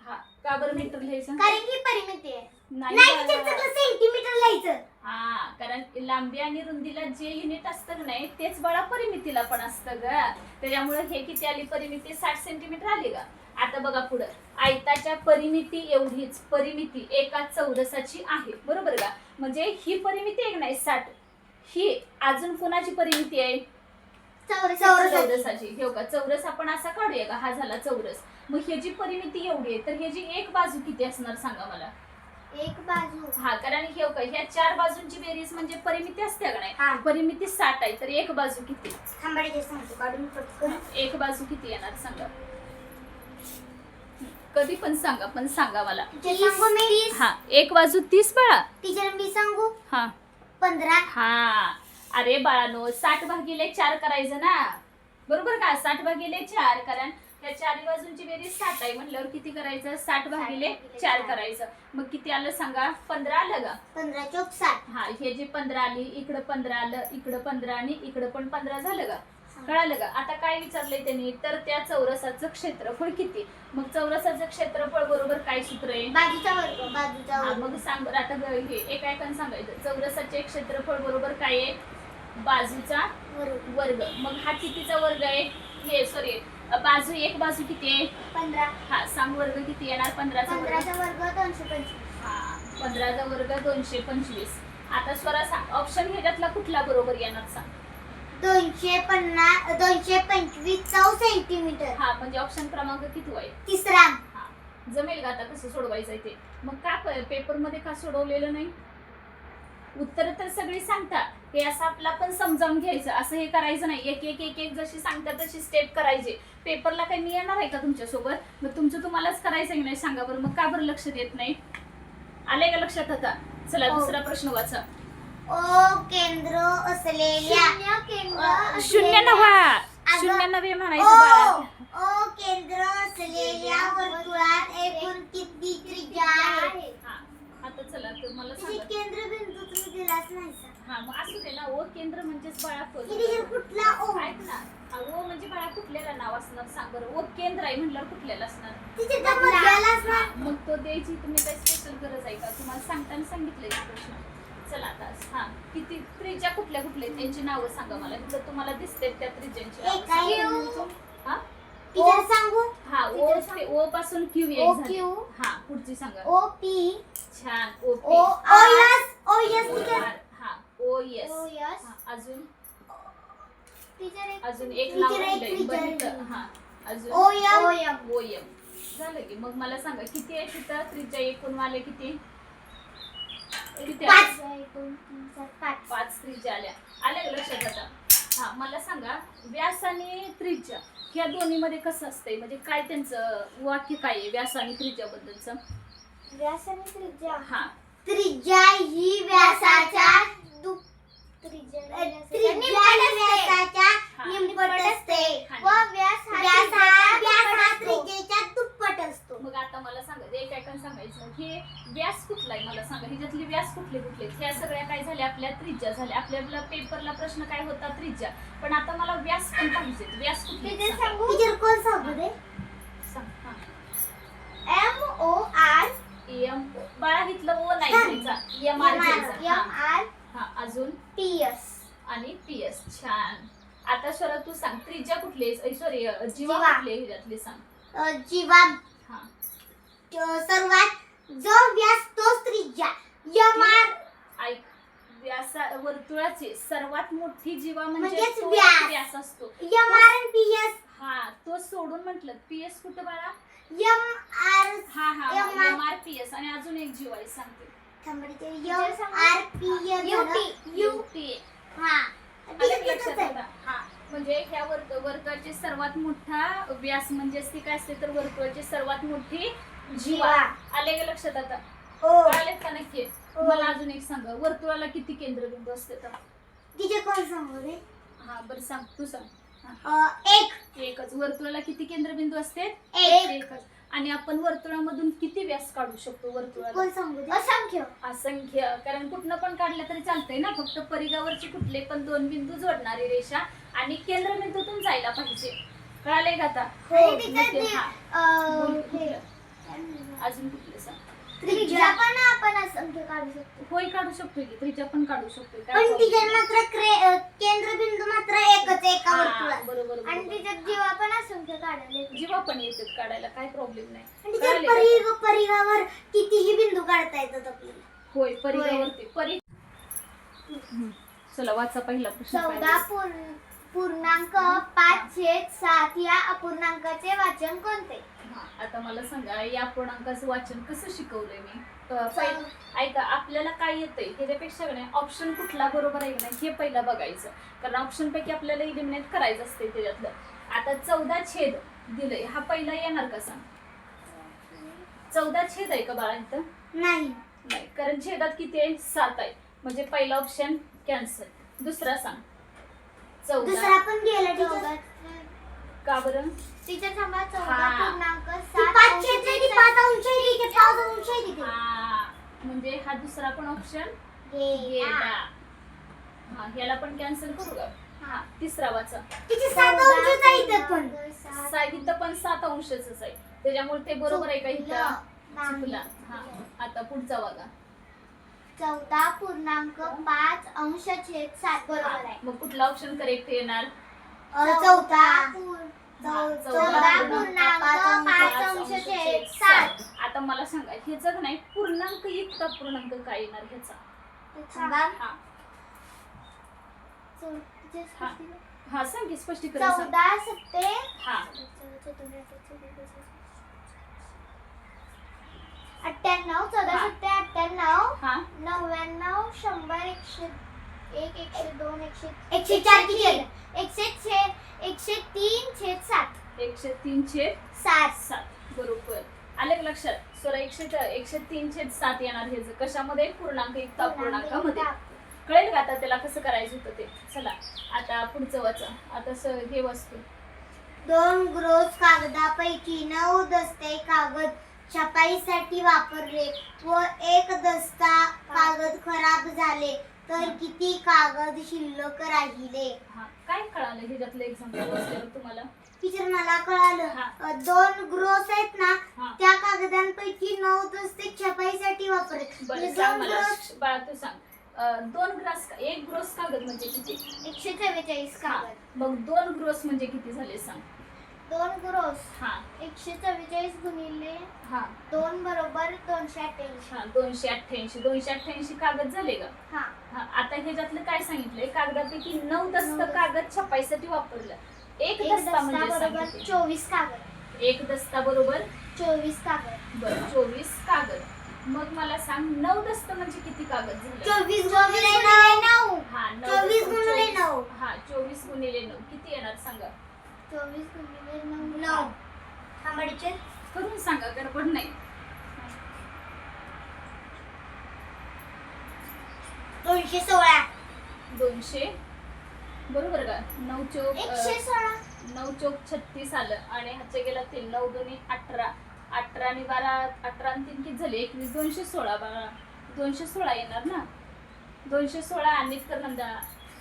हा का बरं मीटर लिहायचं? कारण की परिमिती आहे. नाही नाही बाळा. टीचर त्याला सेंटीमीटर लिहायचं. हा कारण लांबी आणि रुंदीला जे युनिट असतं का नाही तेच बाळा परिमितीला पण असतं ग. त्याच्यामुळे हे किती आली परिमिती? 60 सेंटीमीटर आली का? आता बघा पुढं, आयताच्या परिमिती एवढीच परिमिती एका चौरसाची आहे, बरोबर का? म्हणजे ही परिमिती एक नाही 60. ही अजून कोणाची परिमिती आहे? चौरसाची. हे का चौरस आपण असा काढूया का? हा झाला चौरस. मग ह्याची परिमिती एवढी आहे तर ह्याची एक बाजू किती असणार सांगा मला? एक बाजू. हा कारण हे का ह्या 4 बाजूंची बेरीज म्हणजे परिमिती असते का हा. नाही? परिमिती 60 आहे तर एक बाजू किती? थांबायचे सांगतो काढून पटकन. एक बाजू किती येणार सांगा? कधी पण सांगा, पण सांगा मला. टीचर सांगू मी? हा एक बाजू 30 बाळा. टीचर मी सांगू? हा 15. हा अरे बाळानो 60 भागिले 4 करायचं ना, बरोबर का? 60 भागिले 4 कारण ह्या 4 बाजूंची बेरीज 60 आहे म्हटल्यावर किती करायचं? 60 भागिले 4 करायचं. मग किती आलं सांगा? 15 आलं का? 15 चौक 60. हा हे जे 15 आली, इकडं 15 आलं, इकडं 15 आणि इकडं पण 15 झालं का? कळालं का? आता काय विचारलंय त्यांनी? तर त्या चौरसाचं क्षेत्रफळ किती? मग चौरसाचं क्षेत्रफळ बरोबर काय सूत्र आहे? बाजूचा वर्ग. बाजूचा हा, वर्ग. मग सांग बरं आता हे एका एकानं सांगायचं. चौरसाचे क्षेत्रफळ बरोबर काय आहे? बाजूचा वर्ग. मग हा कितीचा वर्ग आहे? हे सॉरी बाजू एक बाजू किती आहे? 15. हा सांग वर्ग किती येणार? 15चा वर्ग. 15चा वर्ग 225. हा 15चा वर्ग 225. आता स्वरा सांग ऑप्शन ह्याच्यातला कुठला बरोबर येणार सांग? 250 225 सेंटीमीटर. हा म्हणजे ऑप्शन क्रमांक किती आहे? तिसरा. हा जमेल का आता कसं सोडवायचं ते? मग का पेपर मध्ये का सोडवलेलं नाही? उत्तर तर सगळी सांगतात, हे असं आपला पण समजावून घ्यायचं, असं हे करायचं नाही. एक एक एक एक जशी सांगतात तशी स्टेप करायची. पेपरला काही मी येणार आहे का तुमच्या सोबत? मग तुमचं तुम्हालाच करायचं की नाही सांगा बरं? मग का बरं लक्ष देत नाही? आलंय का लक्षात आता? चला दुसरा प्रश्न वाचा. ओ केंद्र असलेल्या शून्य नव्हा, शून्य नव्हे म्हणायचं बाळा. ओ केंद्र असलेल्या वर्तुळात एकूण किती त्रिज्या आहे? हा आता चला तर मला तिथे सांगा. केंद्रबिंदू तुम्ही दिलाच नाही सर. हा मग असू दे ना. ओ केंद्र म्हणजेच बाळा तिथे कुठला ओ? ऐक ना. हा, ओ म्हणजे बाळा कुठल्याला नाव असणार सांग बरं? ओ केंद्र आहे म्हणल्यावर कुठल्याला असणार? तिथे तर मधल्यालाच ना. मग तो द्यायची तुम्ही काही स्पेशल गरज आहे का? तुम्हाला सांगताना सांगितलंय का प्रश्न? चला आता हा किती त्रिज्या कुठल्या कुठल्या त्यांची नावं सांगा मला. इथं तुम्हाला दिसते त्या त्रिज्यांची नावं एका सांगा. येऊ. हा टीचर सांगू? हा ओ ते ओ पासून क्यू एक ओ झाली. क्यू. हा पुढची सांगा. O P. छान O O S. O S teacher. हा ओ एस. O S. अजून टीचर एक. अजून एक नाव टीचर एक राहिलंय. बरं टीचर. इथं. हा अजून ओ एम. ओ एम झालं की. मग मला सांगा किती आहे तिथं त्रिज्या एकूण वाले किती? किती आहे? 5 1 2 3 4 5. 5 त्रिज्या आल्या. आल्या का लक्षात आता? हा मला सांगा व्यास आणि त्रिज्या ह्या दोन्ही मध्ये कसं असतंय? म्हणजे काय त्यांचं वाक्य काय आहे व्यास आणि त्रिज्याबद्दलचं? व्यास आणि त्रिज्या. हा त्रिज्या ही व्यासाच्या त्रिज्या व्यासाच्या निमपट असते व व्यास हा त्रिज्येच्या दुप्पट असतो. मग आता मला सांगा एक एकान सांगायचं हे व्यास कुठला आहे मला सांगा. ह्याच्यातले व्यास कुठले कुठले? ह्या सगळ्या काय झाल्या? आपल्या त्रिज्या झाल्या. आपल्याला पेपरला प्रश्न काय होता? त्रिज्या. पण आता मला व्यास पण पाहिजे. व्यास कुठले सांगा. टीचर कोण सांगू दे? सांग. M O R. एम बाळा इथलं ओ नाही घ्यायचा. एम आर घ्यायचा. एम आर हा अजून पी एस आणि पी एस. छान. आता स्वरा तू सांग त्रिज्या कुठली आहे? सॉरी जीवा जीवा. कुठली आहे ह्याच्यातली सांग. जीवा हा सर्वात जो व्यास तोच त्रिज्या. यम आर ऐक, वर्तुळाची सर्वात मोठी जीवा म्हणजे म्हणजेच तो व्यास. व्यास असतो. यम आर आणि पी एस. हा तो सोडून म्हटलं पीएस कुठं बाळा. यम आर हा हा MR. एमआरपीएस आणि अजून एक जीवा आहे सांगते. यम आर पी एस युटी. हा आलं लक्षात आता? हा म्हणजे ह्या वर्तुळाची सर्वात मोठा व्यास म्हणजे ती काय असते तर वर्तुळाची सर्वात मोठी जीवा. आले का लक्षात आता? हो. कळाले का नक्की? हो. मला अजून एक सांगा, वर्तुळाला किती केंद्रबिंदू असते तर? तिचे कोण सांगू रे? हा बरं सांग, तू सांग. एक. एकच. वर्तुळाला किती केंद्रबिंदू असते? एक. एकच. आणि आपण वर्तुळामधून किती व्यास काढू शकतो वर्तुळाला? कोण सांगू दे? असंख्य. असंख्य. कारण कुठनं पण काढलं तरी चालतंय ना, फक्त परिघावरचे कुठले पण दोन बिंदू जोडणारी रेषा आणि केंद्रबिंदूतून जायला पाहिजे. कळाले का आता? आणि तिचं मग ते- ते, हा. बोल हे, कुठलं? अजून कुठले सांग. त्रिज्या पण आपण असंख्य काढू शकतो. होय काढू शकतोय की, त्रिज्या पण काढू शकतोय. काय पण problem तिच्यात नाही. मात्र केंद्रबिंदू मात्र एकच एका हा, वर्तुळात. बरोबर आणि बरोबर. तिच्यात जीवा पण असंख्य काढायला येतात. जीवा पण येतात काढायला, काय प्रॉब्लेम नाही. आणि तिच्यात कळाले का? परिघावर कितीही बिंदू काढता येतात आपल्याला. होय परिघावरती चला वाचा पहिला प्रश्न. काय 14 आहे? पूर्णांक 5/7 या अपूर्णांकाचे वाचन कोणते? हा, आता मला सांगा या पूर्णांकाचं वाचन कसं शिकवलंय मी. ऐका, आपल्याला काय येतंय ह्याच्यापेक्षा नाही ऑप्शन कुठला बरोबर आहे नाही हे पहिला बघायचं, कारण ऑप्शन पैकी आपल्याला इलिमिनेट करायचं असते त्याच्यातलं. आता 14 छेद दिलंय, हा पहिला येणार का सांग? 14 छेद आहे का बाळा इथं? नाही. नाही, कारण छेदात किती आहे? 7 आहे, म्हणजे पहिला ऑप्शन कॅन्सल. दुसरा सांग. 14 दुसरा पण गेला टीचर. का बरं? टीचर थांबा. 14 हा. पूर्णांक 7 5 अंश आहे तिथे. 5 अंश आहे तिथे. हा, म्हणजे हा दुसरा पण ऑप्शन गेला. हा, ह्याला पण कॅन्सल करू का? हा, तिसरा वाचा. तिथे 7 अंशच आहे इथे पण. इथं पण 7 अंशच आहे, त्याच्यामुळे ते बरोबर आहे का इथं? चुकला. हा, आता पुढचा बघा. 14 पूर्णांक 5 अंश छेद 7 बरोबर आहे. मग कुठला ऑप्शन करेक्ट येणार? 14 पूर्णांक 5 अंश छेद 7. आता मला सांगा ह्याचा नाही पूर्णांक युक्त पूर्णांक काय येणार ह्याचा? सांगा. हा हा. हा सांग की, स्पष्टीकरण सांग. 14 सत्ते. हा 98 14 सत्ते 98 हा 99 100 101 102 104 किती आहे? 103 छेद 7. 103 छेद 7 बरोबर. आलं का लक्षात? सोळा 103 छेद 7 येणार हे कशामध्ये? पूर्णांक युक्त अपूर्णांकामध्ये. कळेल का आता त्याला कसं करायचं होतं ते? चला आता पुढचं वाचा. आता हे वस्तू 2 ग्रोस कागदापैकी 9 दस्ते कागद छपाईसाठी वापरले व 1 दस्ता कागद खराब झाले तर किती कागद शिल्लक राहिले? हा, काय कळालं ह्याच्यातलं एक्झाम्पल वाचल्यावर तुम्हाला? टीचर मला कळालं. 2 ग्रोस आहेत ना, हा. त्या कागदांपैकी 9 दस्ते छपाईसाठी वापरले. बरं सांग मला बाळा, तू सांग. 1 ग्रोस कागद म्हणजे किती? 144 कागद. मग 2 ग्रोस म्हणजे किती झाले सांग? 2 ग्रोस हा 144 गुणिले हा 2 बरोबर 288. हा 288 कागद झाले का? हा. हा, आता ह्याच्यातलं काय सांगितलंय? कागदापैकी 9 दस्त कागद छपाईसाठी वापरलं. एक दस्ता म्हणजे सांग बरोबर किती? 24 कागद. एक दस्ता बरोबर 24 कागद. बरं 24 कागद. मग मला सांग 9 दस्त म्हणजे किती कागद झाले? 24 गुणिले 9. हा 24 गुणिले 9. हा 24 गुणिले 9 किती येणार सांगा? 24 गुणिले 9. थांबाडीचे करून सांगा, गडबड नाही. 216. 200 बरोबर का? 9 चौक 116. 9 चौक 36 आलं आणि ह्याचे गेला 3 9 दोन्ही 18 18 आणि 12 18 आणि 3 किती झाले? 21 216 बाळा. 216 येणार ना? 216 आणि कर.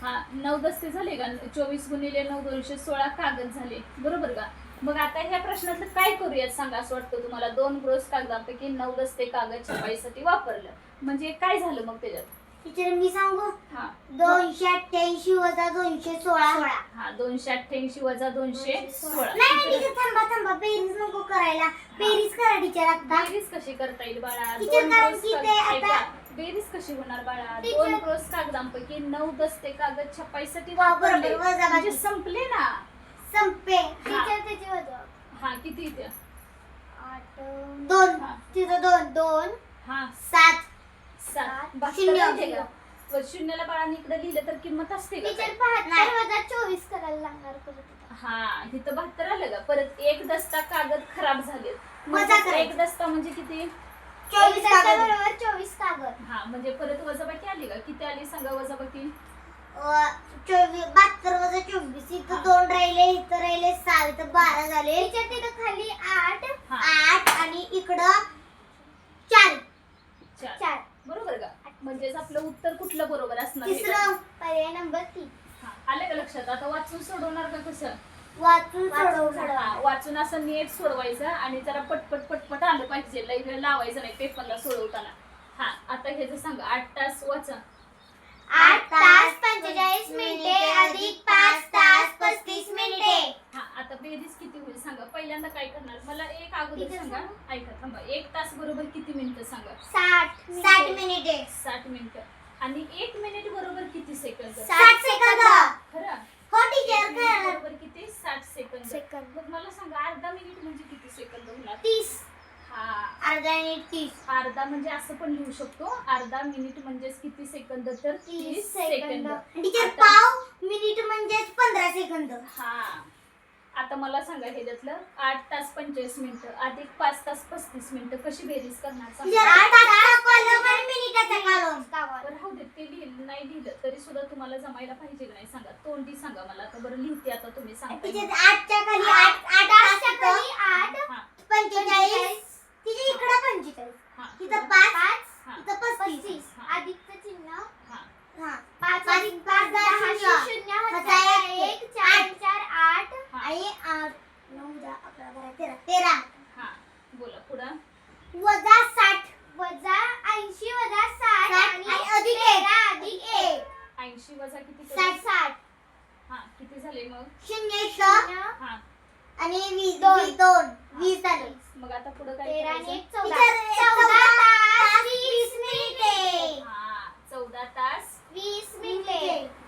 हा 9 दस्ते झाले का? 24 गुणिले 9 216 कागद झाले बरोबर का? मग आता ह्या प्रश्नातलं काय करूयात सांगा असं वाटतं तुम्हाला? 2 ग्रोस कागदापैकी 9 दस्ते कागद छपाईसाठी वापरलं म्हणजे काय झालं मग त्याच्यात? टीचर मी सांगू हा 288 वजा 216. हा 288 वजा 216. नाही टीचर थांबा बेरीज नको करायला. बेरीज करा टीचर आता. बेरीज कशी करता येईल बाळा? टीचर, दोन कारण क्रॉस की कागद- ते आता- ऐका, बेरीज कशी होणार बाळा? टीचर- 2 क्रॉस कागदांपैकी 9 दस्ते कागद छपाईसाठी वा, बरोबर, वापरले. वजाबाकी. म्हणजे संपले ना. संपे टीचर त्याची वजा हा किती इथे? 2 हा. तिथं 2 हा 7. 7. शून्य. बहात्तर का? व शून्याला बाळाने इकडे लिहिलं तर किंमत असते का काय? 72 वजा 24 करायला लागणार परत. हा इथं 72 आलं का? परत एक दस्ता कागद खराब झाले. वजा करायचं. एक दस्ता म्हणजे किती? 24 बरोबर 24 कागद. हा म्हणजे परत वजाबाकी आली का? किती आली सांगा वजाबाकी? 72 वजा 24. इथं 2 राहिले, इथं राहिले 6, इथं 12 झाले. टीचर तिथं खाली 8 हा. 8 आणि इकडं 4. 4 बरोबर का? म्हणजेच आपलं उत्तर कुठलं बरोबर असणार आहे का? तिसरं पर्याय नंबर 3. हा, आलं का लक्षात? आता वाचून सोडवणार का कसं? वाचून सोडवणार. हा, वाचून असं नीट सोडवायचं आणि जरा पटपट आलं पाहिजे. लई वेळ लावायचं नाही पेपरला सोडवताना. हा आता हे जे सांगा 8 तास वाचा. 8 तास 45 मिनिटे अधिक 5 तास 35 मिनिटे. हा आता बेरीज किती होईल सांगा. पहिल्यांदा काय करणार? मला एक अगोदर ठीक आहे, सांगा. ऐका थांबा. 1 तास बरोबर किती मिनिटं सांगा? 60 मिनिटे. 60 मिनिटं. आणि 1 मिनिट बरोबर किती सेकंद? 60 सेकंद. खरं? हो टीचर एक मिनिट बरोबर किती? 60 सेकंद. मग मला सांगा अर्धा मिनिट म्हणजे किती सेकंद होणार? 30. हा अर्धा मिनिट 30. अर्धा म्हणजे असं पण लिहू शकतो. अर्धा मिनिट म्हणजेच किती सेकंद? तर 30 सेकंद. टीचर आता- पाव मिनिट म्हणजेच 15 सेकंद. हा आता मला सांगा ह्याच्यातलं 8 तास 45 मिनिटं अधिक 5 तास 35 मिनिटं कशी बेरीज करणार टीचर सांगा? 8 तासाचा कॉलम आणि मिनिटाचा कॉलम. बरं राहू दे. ते लिहिलं नाही लिहिलं तरी सुद्धा तुम्हाला जमायला पाहिजे की नाही सांगा. तोंडी सांगा मला. आता बरं लिहिते आता तुम्ही सांगता. टीचर 8च्या खाली 8 तासच्या खाली 8 हा 45. तिच्या इकडं 45. हा तिथं 5 हा. तिथं 35. हा. अधिकचं चिन्ह. हा हा 5 अधिक 5 10 0 1 4 4 8 हा. आणि 8 9 10 11 12 13. हा बोला पुढं. वजा 60 वजा 80 वजा 60 आणि अधिक 1 80 वजा किती? 60 हा किती झाले मग? 0 हा आणि 20 झाले. मग आता पुढं काय 13 करायचं? आणि 14 तास 20 मिनिटे. हा 14 तास 20 मिनिटे.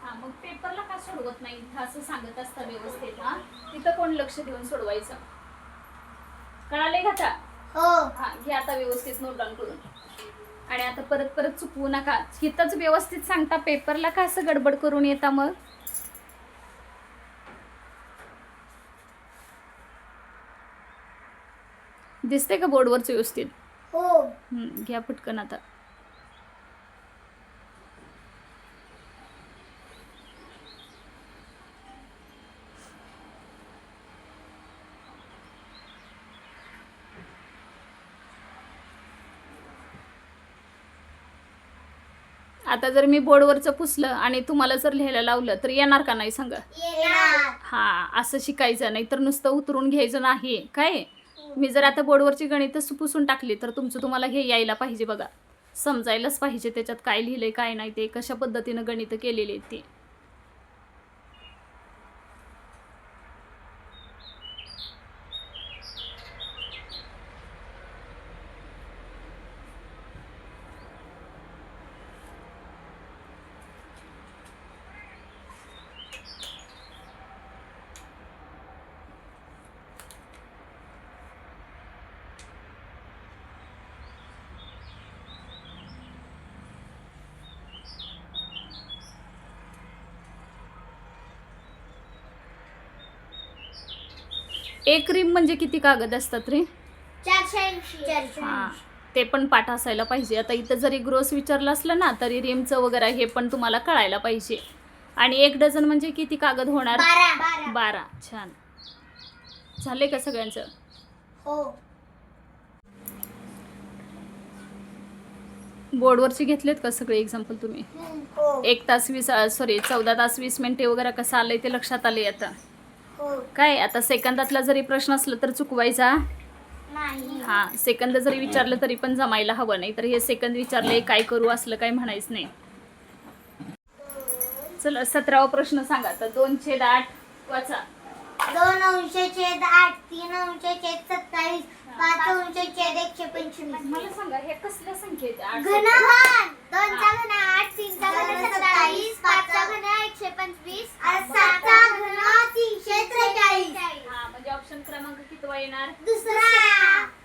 हा मग पेपरला का सोडवत नाही? इथं असं सांगत असतं व्यवस्थित. हा तिथं कोण लक्ष देऊन सोडवायचं? कळाले का आता? हो हा घे आता व्यवस्थित नोट डाऊन करून. आणि आता परत चुकवू नका. इथंच व्यवस्थित सांगता पेपरला का असं गडबड करून येता मग? दिसते का बोर्डवरच व्यवस्थित? हो घ्या पटकन आता. आता जर मी बोर्डवरचं पुसलं आणि तुम्हाला जर लिहायला लावलं तर येणार का नाही सांगा? येणार. हा असं शिकायचं नाही तर नुसतं उतरून घ्यायचं नाही काय. मी जर आता बोर्डवरची गणितं पुसून टाकली तर तुमचं तुम्हाला हे यायला पाहिजे बघा. समजायलाच पाहिजे त्याच्यात काय लिहिलंय काय नाही ते कशा पद्धतीनं गणितं केलेली आहेत ते. एक रिम म्हणजे किती कागद असतात रे? 480. हा ते पण पाठ असायला पाहिजे. आता इथं जरी ग्रोस विचारलं असलं ना तरी रिमचं वगैरे हे पण तुम्हाला कळायला पाहिजे. आणि 1 डझन म्हणजे किती कागद होणार? 12. छान झाले का सगळ्यांचं? हो बोर्डवरचे घेतलेत का सगळे एक्झाम्पल तुम्ही? हो 1 तास 14 तास 20 मिनिटे वगैरे कसं आलंय ते लक्षात आले आता हो काय? आता सेकंदातला जरी प्रश्न असला तर चुकवायचा नाही. हा. सेकंद जरी विचारलं तरी पण जमायला हवं नाही तर हे सेकंद विचारले काय करू असलं काय म्हणायचं नाही. चला 17वा प्रश्न सांगा. तर 2/8 वाचा. 2 अंश छेद 8, 3 अंश छेद 27, 5 अंश छेद 125. मला सांगा हे कसल्या संख्येत आहे? 8 घनमान 2 चा घन 8, 3 चा घन 27, 5 चा घन 125, 7 चा घन 343. हा म्हणजे ऑप्शन क्रमांक कितवा येणार? दुसरा.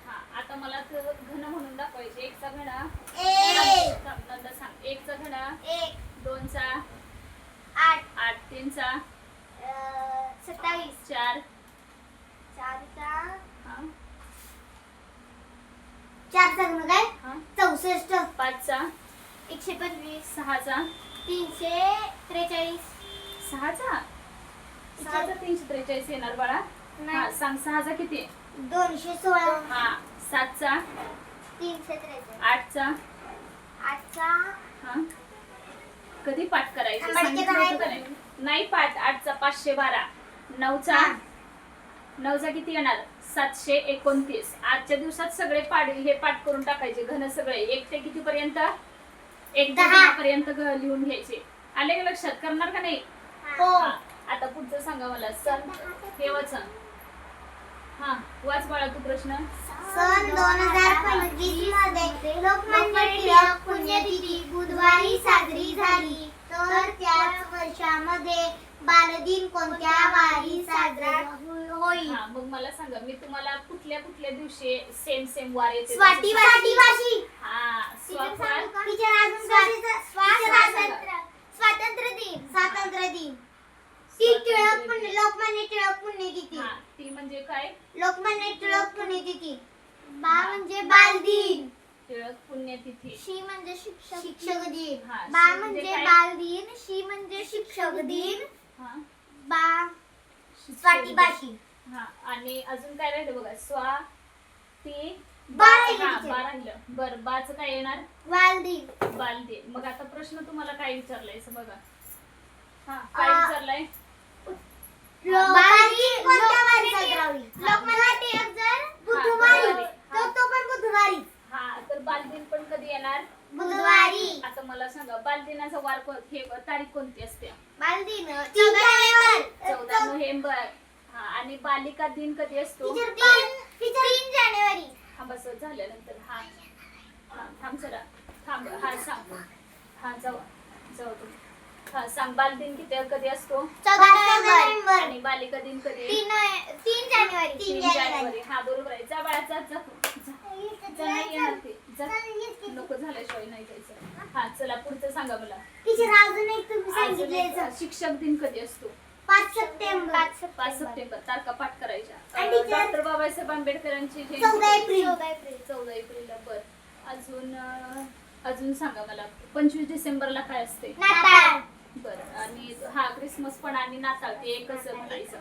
हा आता मला तर घन म्हणून दाखवायचे. 1 चा घन 1 नंतर सांग. 1 चा घन 1 2 चा 8 8 3 चा 27, 4 4 चा हा 4 चा घन काय हा 64, 5 चा 125, 6 चा 343. 6 चा 343 येणार बाळा. हा सांग 6 चा किती? 216, हा 7 चा 343, 8 चा 8 चा हा कधी पाठ करायचं आंबाडीचे सांगितलं काय होतं का नाही? नाही पाठ. 8 चा 512, 9 चा 9 चा किती येणार? 729. आजच्या दिवसात सगळे पाठ हे पाठ करून टाकायचे घन सगळे 1 ते किती पर्यंत? 1 ते 10 पर्यंत लिहून घ्यायचे. आले का लक्षात? करणार का नाही? हो. हा. आता पुढचं सांगा मला. सण हे वाचा. हा वाच बाळा तू प्रश्न. सन 2025 मध्ये लोकमान्य टिळक पुण्यतिथी बुधवारी साजरी झाली, तर त्याच वर्षामध्ये बालदिन कोणत्या वारी साजरा होईल? हा मग मला सांगा मी तुम्हाला कुठल्या कुठल्या दिवशी सेम वार येते? स्वातिवाशी. हा स्वापार. टीचर अजून स्वातंत्र्य दिन. स्वातंत्र्य दिन. लोकमान्य टिळक पुण्यतिथी. हा ती म्हणजे काय? लोकमान्य टिळक पुण्यतिथी. बा म्हणजे बालदिन. टिळक पुण्यतिथी. शी म्हणजे शिक्षक दिन. हा, बा शी म्हणजे म्हणजे काय? बालदिन. शी म्हणजे शिक्षक दिन. हा बा स्वातिभाषी. हा आणि अजून काय राहिलं बघा. स्वा ती बा राहिलं हा, तिथे. बा राहिलं. बर बाच काय येणार? बालदिन. बालदिन. मग आता प्रश्न तुम्हाला काय विचारलाय बघा. हा काय आ, विचारलाय? बालदिन कोणत्या वारी साजरा होईल? लोकमान्य टिळक जर बुधवारी, बुधवारी. तो पण बुधवारी. हा तर बालदिन पण कधी येणार? बुधवारी. आता मला सांगा बालदिनाचा वार हे तारीख कोणती असते? बालदिन 14 नोव्हेंबर. हा आणि बालिका दिन कधी असतो? 3 जानेवारी. हा बस झाल्यानंतर हा हा थांब जरा थांब. हा सांग. हा जाऊ जाऊ तू. हा सांग बालदिन कधी असतो? 14 नोव्हेंबर. आणि बालिका दिन कधी? 3 जानेवारी. 3 जानेवारी. हा बरोबर आहे. जा बाळा जा जा जा. जा, नाही येणार ते. जा. नको झाल्याशिवाय नाही जायचं. हा चला पुढचं सांगा मला. टीचर अजून एक तुम्ही अजून सांगितले एक शिक्षक दिन कधी असतो? 5 सप्टेंबर. 5 सप्टेंबर. तारखा पाठ करायच्या. आणि teacher- डॉक्टर बाबासाहेब आंबेडकरांची जयंती 14 एप्रिल. 14 एप्रिलला. बर अजून सांगा मला. 25 डिसेंबरला काय असते? नाताळ. बर आणि हा क्रिसमस पण आणि नाताळ ते एकच म्हणायचं.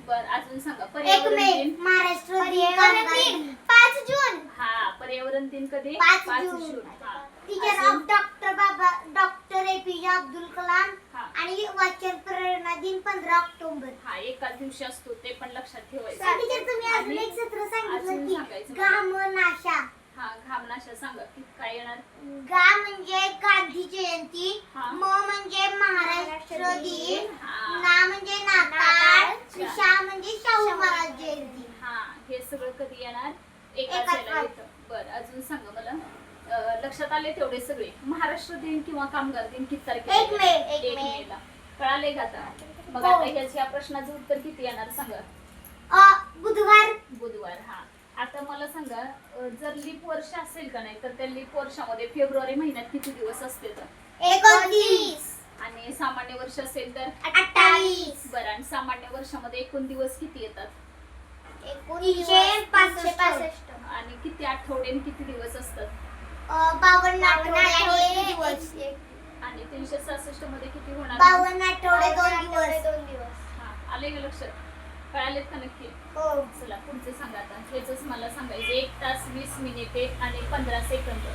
बर अजून सांगा. 1 पर्यावरण मे. दिन. महाराष्ट्र दिन. 5 जून. हा पर्यावरण दिन कधी? 5 जून. हा. टीचर अजून- डॉक्टर एपीजे अब्दुल कलाम हा. आणि वाचन प्रेरणा दिन 15 ऑक्टोबर. हा एकाच दिवशी असतो ते पण लक्षात ठेवायचं. टीचर तुम्ही अजून आणि एक सत्र अजून सांगितलं की सांगायचं. गामनाशा. हा घामनाशा सांगा की काय येणार? गा म्हणजे गांधी जयंती. हा. म म्हणजे महाराष्ट्र दिन. हा. ना म्हणजे नाताळ. शा म्हणजे शाहू महाराज जयंती. हा हे सगळं कधी येणार? एकाच एकाच वेळेला वार. येतं. बर अजून सांगा मला. लक्षात आले तेवढे सगळे. महाराष्ट्र दिन किंवा कामगार दिन किती तारखेला 1 मे. येणार? 1 1 मे. मेला. कळाले का आता? मग हो. आता ह्या प्रश्नाचं उत्तर किती येणार सांगा? बुधवार. बुधवार. हा आता मला सांगा जर लीप वर्ष असेल का नाही तर त्या लीप वर्षामध्ये फेब्रुवारी महिन्यात किती दिवस असते तर? 29. आणि सामान्य वर्ष असेल तर? 28. बरं आणि सामान्य वर्षामध्ये एकूण दिवस किती येतात? 365. आणि किती आठवडे आणि किती दिवस असतात? 52 आठवडे आणि 1 दिवस. आणि 366 मध्ये किती होणार? 52 आठवडे 2 दिवस. हा आले का लक्षात? कळालेत का नक्की? हो. चला पुढचं सांगा आता. हेच मला सांगायचं. 1 तास 20 मिनिटे आणि 15 सेकंद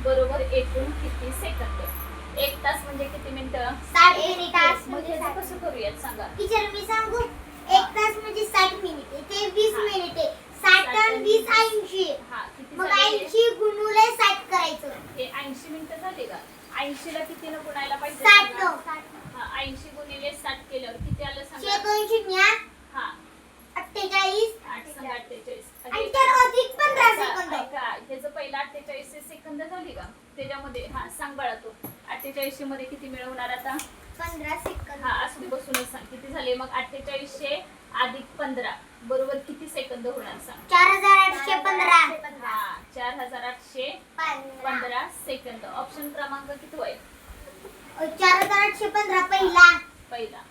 बरोबर एकूण किती सेकंद? 1 तास म्हणजे किती मिनिटं? 60 मिनिट. मग ह्याचं कसं करूयात सांगा? टीचर मी सांगू 1 तास म्हणजे 60 मिनिटे ते 20 मिनिटे. 60 आणि 20 80. हा किती मग झाले? 80 गुणुले 60 करायचं. हे 80 मिनिटं झाले का? 80 ला कितीनं गुणायला पाहिजे? 60. हा 80 शून्य हा 48 8 सांगा 48 आणि त्याला अधिक 15 सेकंद ह्याचं पहिलं 48 सेकंद झाली का त्याच्यामध्ये हा सांग बाळा तू 48 मध्ये किती मिळवणार आता 15 सेकंद हा असं बसूनच सांग किती झाले मग 4800 अधिक 15 बरोबर किती सेकंद होणार सांग 4815 हा 4815 सेकंद ऑप्शन क्रमांक किती आहे 4815 पहिला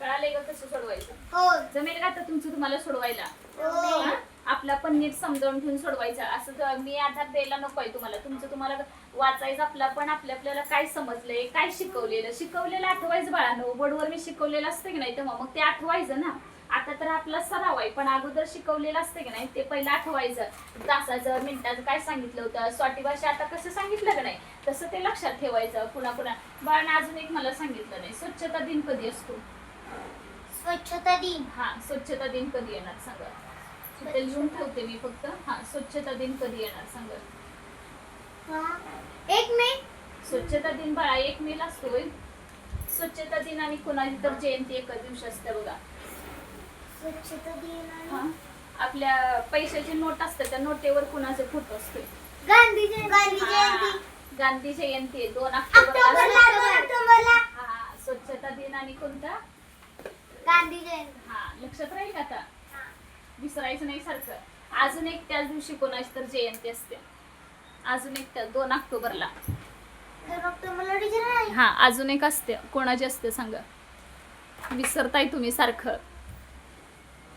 कळाले का कसं सोडवायचं हो जमेल का आता तुमचं तुम्हाला सोडवायला हो हा? आपला पण नीट समजावून घेऊन सोडवायचं असं मी आधार द्यायला नकोय तुम्हाला तुमचं तुम्हाला वाचायचं आपला पण आपल्याला काय समजलंय काय शिकवलेलं आठवायचं बाळांनो बोर्डवर मी शिकवलेलं असतं की नाही तेव्हा मग ते आठवायचं ना आता तर आपला सराव आहे पण अगोदर शिकवलेलं असतं की नाही ते पहिलं आठवायचं तासाचं मिनिटाचं काय सांगितलं होतं स्वाटी भाषा आता कसं सांगितलं का नाही तसं ते लक्षात ठेवायचं पुन्हा बाळांना अजून एक मला सांगितलं नाही स्वच्छता दिन कधी असतो स्वच्छता दिन हा स्वच्छता दिन कधी येणार सांगा ते लिहून ठेवते मी फक्त हा स्वच्छता दिन कधी येणार सांगा 1 मे स्वच्छता दिन बाळा 1 मे ला असतोय स्वच्छता दिन आणि कोणाची तर जयंती एका दिवशी असते बघा स्वच्छता दिन हा. आपल्या पैशाची नोट असते त्या नोटेवर कुणाचे फोटो असते गांधी जयंती गांधी जयंती 2 ऑक्टोबरला ऑक्टोबरला हा स्वच्छता दिन आणि कोणता गांधी जयंती हा लक्षात राहील का आता विसरायचं नाही सारखं अजून एक त्याच दिवशी कोणाची तर जयंती असते अजून एक त्या 2 ऑक्टोबरला 2 ऑक्टोबरला टीचर नाही हा अजून एक असते कोणाची असते सांगा विसरताय तुम्ही सारखं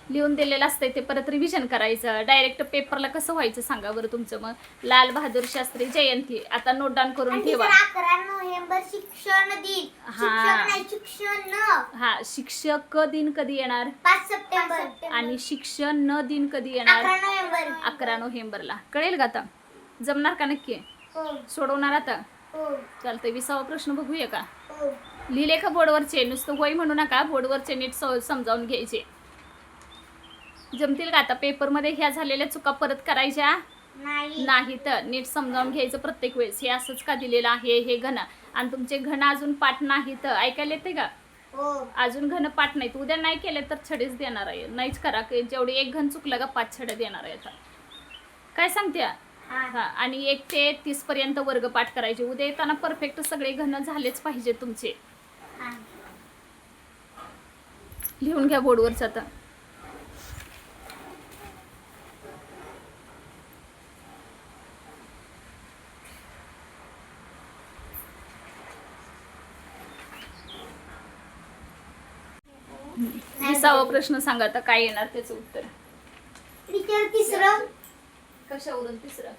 लिहून दिलेलं असतंय ते परत रिव्हिजन करायचं डायरेक्ट पेपरला कसं व्हायचं सांगा बरं तुमचं मग लाल बहादूर शास्त्री जयंती आता नोट डाऊन करून ठेवा 11 नोव्हेंबर शिक्षण दिन शिक्षण हा शिक्षक दिन कधी येणार 5 सप्टेंबर आणि शिक्षण न दिन कधी येणार 11 नोव्हेंबर 11 नोव्हेंबरला कळेल का आता जमणार का नक्की हो सोडवणार आता हो चालतंय 20वा प्रश्न बघूया का हो लिहिले का बोर्डवरचे नुसतं होय म्हणू नका बोर्डवरचे नीट समजावून घ्यायचे जमतील का आता पेपरमध्ये ह्या झालेल्या चुका परत करायच्या नाही तर नीट समजावून घ्यायचं प्रत्येक वेळेस हे असंच का दिलेलं आहे हे घन आणि तुमचे घन अजून पाठ नाही तर ऐकायला येते का हो अजून घन पाठ नाही उद्या नाही केले तर छडेच देणार आहे नाहीच करा की जेवढी एक घन चुकला का 5 छडे देणार आहे आता काय सांगते हा आणि 1 ते 30 पर्यंत वर्ग पाठ करायचे उद्या येताना परफेक्ट सगळे घन झालेच पाहिजे तुमचे लिहून घ्या बोर्डवरच आता विसावा प्रश्न सांगा आता काय येणार त्याचं उत्तर टीचर तिसरं कशावरून तिसरं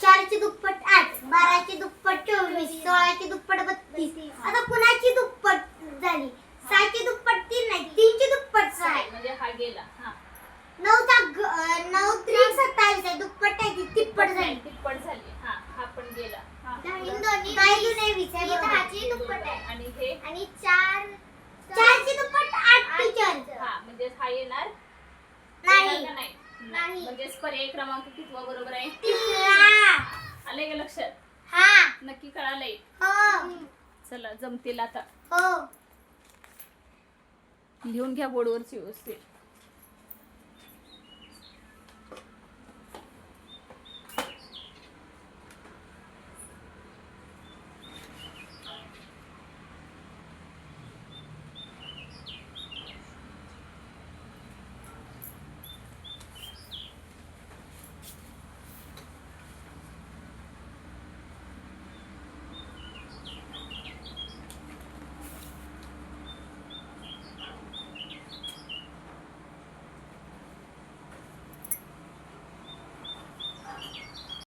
4 ची दुप्पट 8 12 ची दुप्पट 24 16 ची दुप्पट 32 आता कुणाची दुप्पट झाली 6 ची दुप्पट 3 नाही 3 ची दुप्पट 6 म्हणजे हा गेला हा 9 3 27 आहे दुप्पट आहे ती तिप्पट झाली तिप्पट झाली हा पण गेला हा दोन्ही नाही विचार दहाची दुप्पट आहे आणि हे आणि 4 ची दुप्पट 8 टीचर हा म्हणजे हा येणार नाही. येणार का नाही म्हणजे पर्याय क्रमांक कितवा बरोबर आहे तिसरा आलंय का लक्षात हा नक्की कळालंय हो चला जमतील आता हो लिहून घ्या बोर्डवरची व्यवस्थित